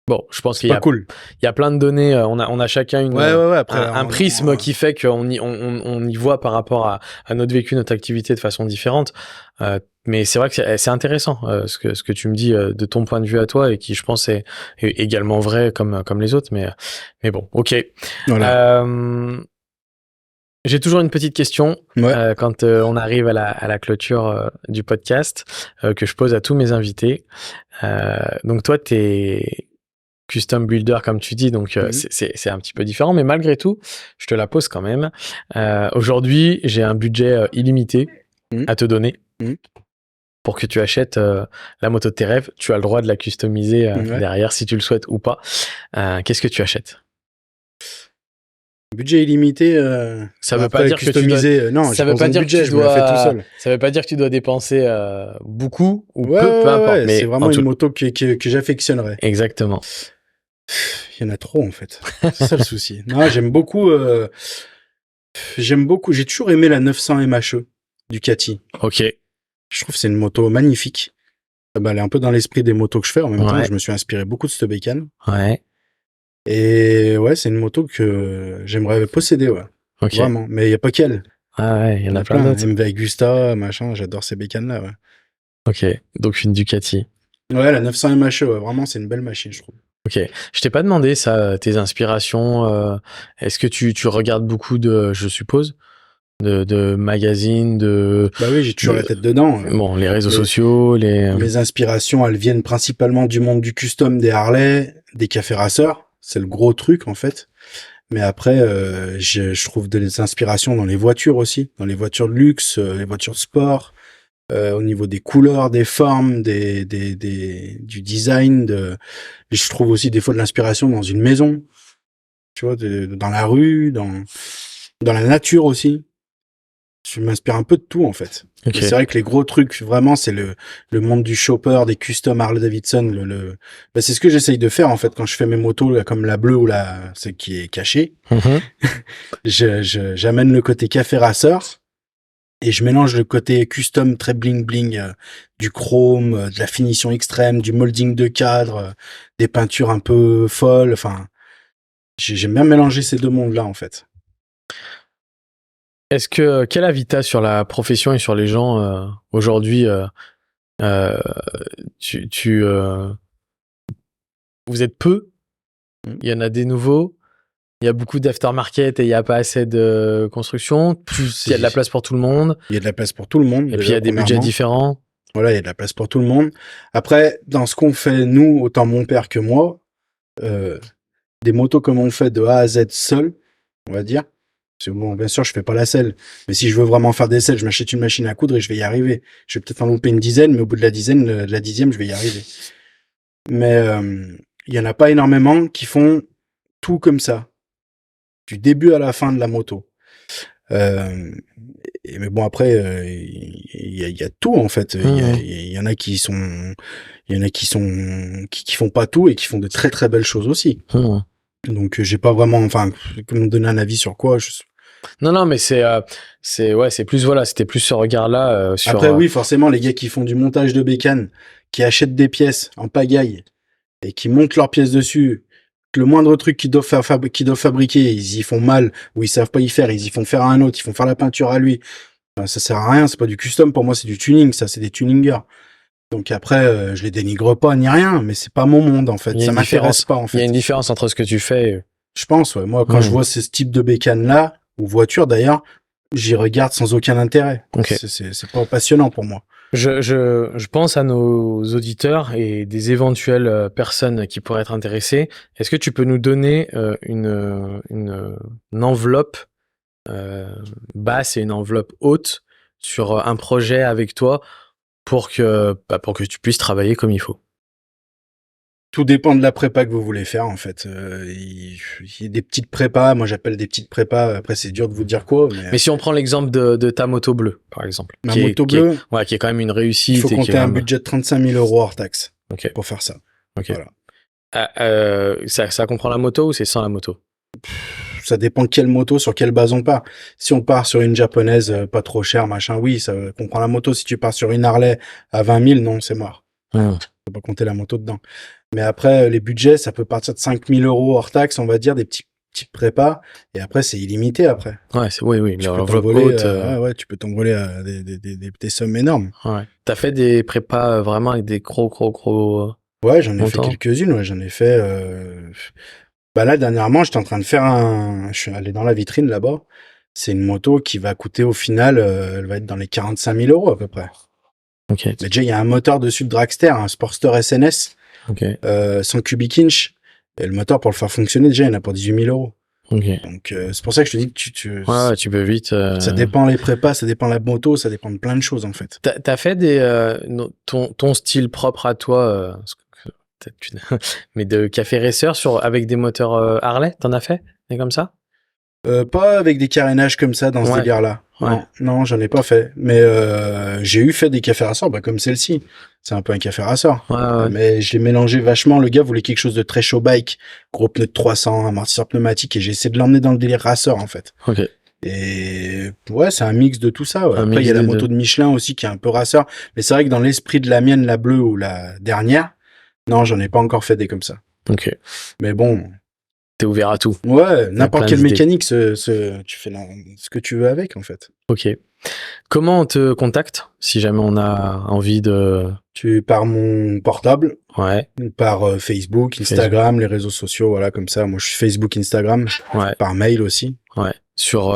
bon, je pense qu'il cool. Il y a plein de données. On a chacun Après, un prisme qui fait qu'on y voit par rapport à notre vécu, notre activité de façon différente. Mais c'est vrai que c'est intéressant ce que tu me dis de ton point de vue à toi et qui je pense est également vrai comme les autres. Mais bon, ok. Voilà. J'ai toujours une petite question Ouais. quand on arrive à la clôture du podcast que je pose à tous mes invités. Donc toi, t'es custom builder comme tu dis, donc c'est un petit peu différent, mais malgré tout, je te la pose quand même. Aujourd'hui, j'ai un budget illimité à te donner pour que tu achètes la moto de tes rêves. Tu as le droit de la customiser derrière si tu le souhaites ou pas. Qu'est-ce que tu achètes? Budget illimité, ça veut pas dire que tu dois... non, ça veut pas dire que tu dois... Ça veut pas dire que tu dois dépenser beaucoup ou peu importe. Mais c'est vraiment une moto que j'affectionnerais. Exactement. Il y en a trop en fait. C'est ça le souci. Non, j'aime beaucoup. J'ai toujours aimé la 900 MHE Ducati. Ok. Je trouve que c'est une moto magnifique. Elle est un peu dans l'esprit des motos que je fais. En même temps, je me suis inspiré beaucoup de cette bécane. Ouais. Et ouais, c'est une moto que j'aimerais posséder, ouais. Okay. Vraiment. Mais il y a pas qu'elle. Ah ouais, il y en a plein d'autres. MV Agusta, machin, j'adore ces bécanes-là, ouais. Ok, donc une Ducati. Ouais, la 900 MHE, ouais, vraiment, c'est une belle machine, je trouve. Ok, je t'ai pas demandé ça, tes inspirations. Est-ce que tu regardes beaucoup je suppose, de magazines, Bah oui, j'ai toujours la tête dedans. Bon, les réseaux sociaux, Mes inspirations, elles viennent principalement du monde du custom, des Harley, des cafés raceurs. C'est le gros truc, en fait. Mais après, je trouve des inspirations dans les voitures aussi, dans les voitures de luxe, les voitures de sport, au niveau des couleurs, des formes, du design. Je trouve aussi des fois de l'inspiration dans une maison, tu vois, dans la rue, dans la nature aussi. Je m'inspire un peu de tout en fait. Okay. C'est vrai que les gros trucs, vraiment, c'est le monde du shopper, des custom Harley Davidson. Bah, c'est ce que j'essaye de faire en fait quand je fais mes motos, là, comme la bleue ou celle qui est cachée. J'amène le côté café racer et je mélange le côté custom très bling bling, du chrome, de la finition extrême, du molding de cadre, des peintures un peu folles. Enfin, j'aime bien mélanger ces deux mondes-là en fait. Quel avis t'as sur la profession et sur les gens aujourd'hui vous êtes peu, il y en a des nouveaux, il y a beaucoup d'aftermarket et il n'y a pas assez de construction, il y a de la place pour tout le monde. Il y a de la place pour tout le monde. Et puis il y a des budgets différents. Voilà, il y a de la place pour tout le monde. Après, dans ce qu'on fait, nous, autant mon père que moi, des motos comme on fait de A à Z seul, on va dire. Bon, bien sûr, je fais pas la selle. Mais si je veux vraiment faire des selles, je m'achète une machine à coudre et je vais y arriver. Je vais peut-être en louper une dizaine, mais au bout de la dixième, je vais y arriver. Mais il y en a pas énormément qui font tout comme ça, du début à la fin de la moto. Mais bon, après, il y a tout en fait. Il y en a qui font pas tout et qui font de très très belles choses aussi. Donc j'ai pas vraiment, enfin, me donner un avis sur quoi. Non, mais c'est plus, voilà, c'était plus ce regard-là. Après, oui, forcément, les gars qui font du montage de bécane, qui achètent des pièces en pagaille et qui montent leurs pièces dessus, le moindre truc qu'ils doivent fabriquer, ils y font mal ou ils savent pas y faire, ils y font faire à un autre, ils font faire la peinture à lui. Enfin, ça sert à rien, c'est pas du custom pour moi, c'est du tuning, ça c'est des tuningers. Donc après, je les dénigre pas ni rien, mais c'est pas mon monde en fait, ça m'intéresse pas en fait. Il y a une différence entre ce que tu fais. Je pense, ouais. Moi, quand je vois ce type de bécane là, ou voiture d'ailleurs, j'y regarde sans aucun intérêt. Okay. C'est pas passionnant pour moi. Je pense à nos auditeurs et des éventuelles personnes qui pourraient être intéressées. Est-ce que tu peux nous donner une enveloppe basse et une enveloppe haute sur un projet avec toi pour que tu puisses travailler comme il faut? Tout dépend de la prépa que vous voulez faire, en fait. Il y a des petites prépas, moi j'appelle des petites prépas, après c'est dur de vous dire quoi. Mais si on prend l'exemple de ta moto bleue, par exemple. Ma moto bleue, qui est quand même une réussite. Il faut compter un budget de 35 000 € hors taxe pour faire ça. Okay. Voilà. Ça comprend la moto ou c'est sans la moto? Ça dépend quelle moto, sur quelle base on part. Si on part sur une japonaise pas trop chère, machin, oui, ça comprend la moto. Si tu pars sur une Harley à 20 000, non, c'est mort. Faut pas compter la moto dedans. Mais après, les budgets, ça peut partir de 5 000 € hors taxe, on va dire, des petits prépas. Et après, c'est illimité après. Ouais, oui. Tu peux t'envoler, ouais, tu peux t'envoler à des sommes énormes. Ouais. T'as fait des prépas vraiment avec des gros. Ouais, j'en ai fait quelques-unes, ouais, j'en ai fait, bah là, dernièrement, j'étais en train de faire je suis allé dans la vitrine là-bas. C'est une moto qui va coûter au final, elle va être dans les 45 000 € à peu près. Ok. Mais déjà, il y a un moteur dessus de dragster, un Sportster SNS, 100 cubic inch. Et le moteur, pour le faire fonctionner, déjà, il y en a pour 18 000 €. Okay. Donc, c'est pour ça que je te dis que tu peux vite. Ça dépend les prépas, ça dépend la moto, ça dépend de plein de choses, en fait. T'as fait ton style propre à toi, mais de café racer avec des moteurs Harley, t'en as fait? Et comme ça? Pas avec des carénages comme ça dans ce délire-là. Ouais. Non, j'en ai pas fait. Mais j'ai fait des cafés racer, comme celle-ci. C'est un peu un café racer. Ouais. Mais je l'ai mélangé vachement. Le gars voulait quelque chose de très show bike, gros pneu de 300, amortisseur pneumatique, et j'ai essayé de l'emmener dans le délire racer en fait. Ok. Et ouais, c'est un mix de tout ça. Ouais. Après, il y a la moto de Michelin aussi qui est un peu racer. Mais c'est vrai que dans l'esprit de la mienne, la bleue ou la dernière, non, j'en ai pas encore fait des comme ça. Ok. Mais bon. T'es ouvert à tout. Ouais, n'importe quelle mécanique, tu fais ce que tu veux avec, en fait. Ok. Comment on te contacte si jamais on a envie de... Par mon portable. Ouais. Par Facebook, Instagram, les réseaux sociaux, voilà, comme ça. Moi, je suis Facebook, Instagram. Ouais. Par mail aussi. Ouais. Sur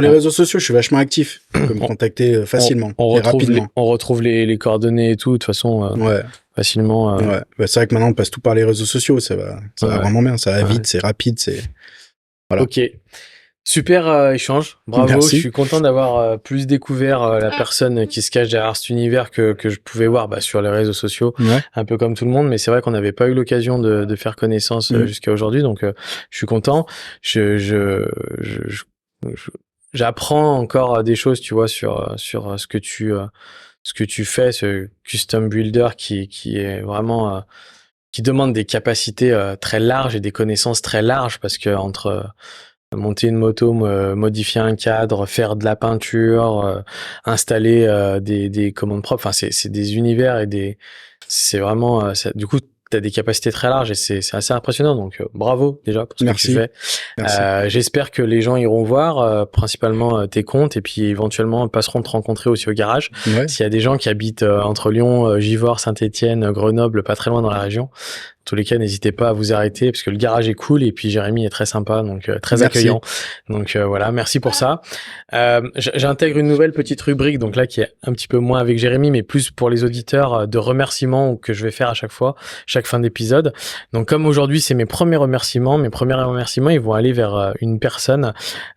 les réseaux sociaux, je suis vachement actif. Tu peux me contacter facilement et rapidement. On retrouve les coordonnées et tout, de toute façon, facilement. Ouais. Bah, c'est vrai que maintenant, on passe tout par les réseaux sociaux. Ça va vraiment bien. Ça va vite, c'est rapide, voilà. Ok. Super échange. Bravo. Merci. Je suis content d'avoir plus découvert la personne qui se cache derrière cet univers que je pouvais voir sur les réseaux sociaux, un peu comme tout le monde. Mais c'est vrai qu'on n'avait pas eu l'occasion de faire connaissance jusqu'à aujourd'hui, donc je suis content. J'apprends encore des choses, tu vois, sur ce que tu fais, ce custom builder qui est vraiment qui demande des capacités très larges et des connaissances très larges, parce que entre monter une moto, modifier un cadre, faire de la peinture, installer des commandes propres, enfin c'est des univers c'est vraiment du coup t'as des capacités très larges et c'est assez impressionnant, donc bravo déjà pour ce que tu fais. J'espère que les gens iront voir principalement tes comptes et puis éventuellement passeront te rencontrer aussi au garage. S'il y a des gens qui habitent entre Lyon, Givors, Saint-Étienne, Grenoble, pas très loin dans la région, en tous les cas, n'hésitez pas à vous arrêter parce que le garage est cool et puis Jérémy est très sympa, donc très accueillant. Donc voilà, merci pour ça. J'intègre une nouvelle petite rubrique, donc là qui est un petit peu moins avec Jérémy, mais plus pour les auditeurs, de remerciements que je vais faire à chaque fois, chaque fin d'épisode. Donc comme aujourd'hui c'est mes premiers remerciements ils vont aller vers une personne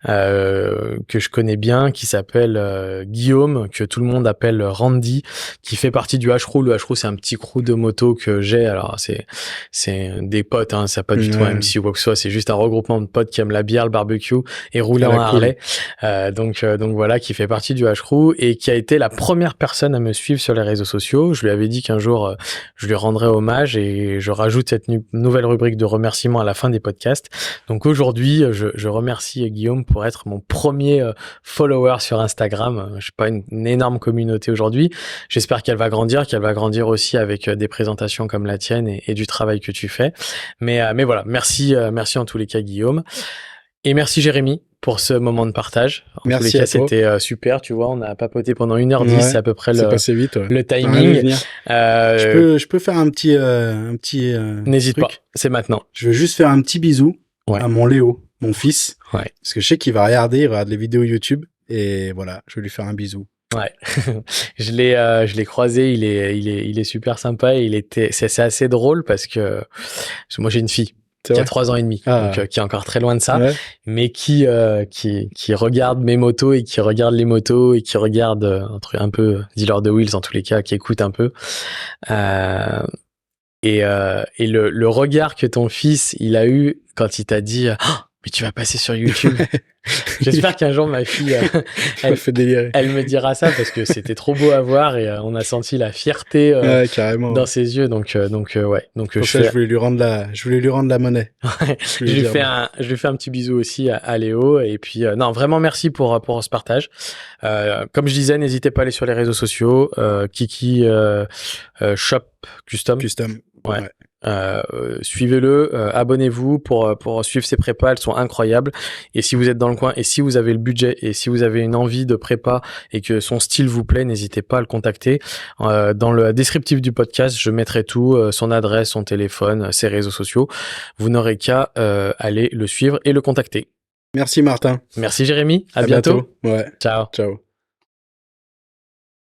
que je connais bien, qui s'appelle Guillaume, que tout le monde appelle Randy, qui fait partie du H-Crew. Le H-Crew, c'est un petit crew de moto que j'ai. Alors c'est des potes, hein, c'est pas du tout un MC ou quoi que ce soit, c'est juste un regroupement de potes qui aiment la bière, le barbecue et rouler en Harley. Donc voilà, qui fait partie du H-Crew et qui a été la première personne à me suivre sur les réseaux sociaux. Je lui avais dit qu'un jour je lui rendrais hommage et je rajoute cette nouvelle rubrique de remerciements à la fin des podcasts. Donc aujourd'hui, je remercie Guillaume pour être mon premier follower sur Instagram. Je sais pas, une énorme communauté aujourd'hui. J'espère qu'elle va grandir aussi avec des présentations comme la tienne et du travail que tu fais. Mais voilà, merci en tous les cas Guillaume. Et merci Jérémy pour ce moment de partage. En Merci tous les cas, à toi. c'était super. Tu vois, on a papoté pendant 1h10. Ouais, c'est à peu près c'est passé vite, ouais. le Rien timing. à venir. Je peux faire un petit N'hésite truc. pas, c'est maintenant. Je veux juste faire un petit bisou Ouais. à mon Léo, mon fils. Ouais. Parce que je sais qu'il va regarder, il regarde les vidéos YouTube. Et voilà, je vais lui faire un bisou. Ouais, je l'ai croisé, il est super sympa et c'est assez drôle parce que moi j'ai une fille qui a 3 ans et demi, donc qui est encore très loin de ça, mais qui regarde mes motos et qui regarde les motos et qui regarde un truc un peu Dealer de Wheels en tous les cas, qui écoute un peu. Et le regard que ton fils il a eu quand il t'a dit mais tu vas passer sur YouTube. J'espère qu'un jour ma fille elle me dira ça parce que c'était trop beau à voir et on a senti la fierté carrément, dans ses yeux donc ouais. Donc je voulais lui rendre la monnaie. je lui fais un petit bisou aussi à Léo et puis non, vraiment merci pour ce partage. Comme je disais, n'hésitez pas à aller sur les réseaux sociaux, Kiki Shop Custom. Ouais. Suivez-le, abonnez-vous pour suivre ses prépas, elles sont incroyables. Et si vous êtes dans le coin et si vous avez le budget et si vous avez une envie de prépa et que son style vous plaît, n'hésitez pas à le contacter. Dans le descriptif du podcast, je mettrai tout, son adresse, son téléphone, ses réseaux sociaux. Vous n'aurez qu'à aller le suivre et le contacter. Merci Martin. Merci Jérémy, à bientôt. Ouais. Ciao. Ciao.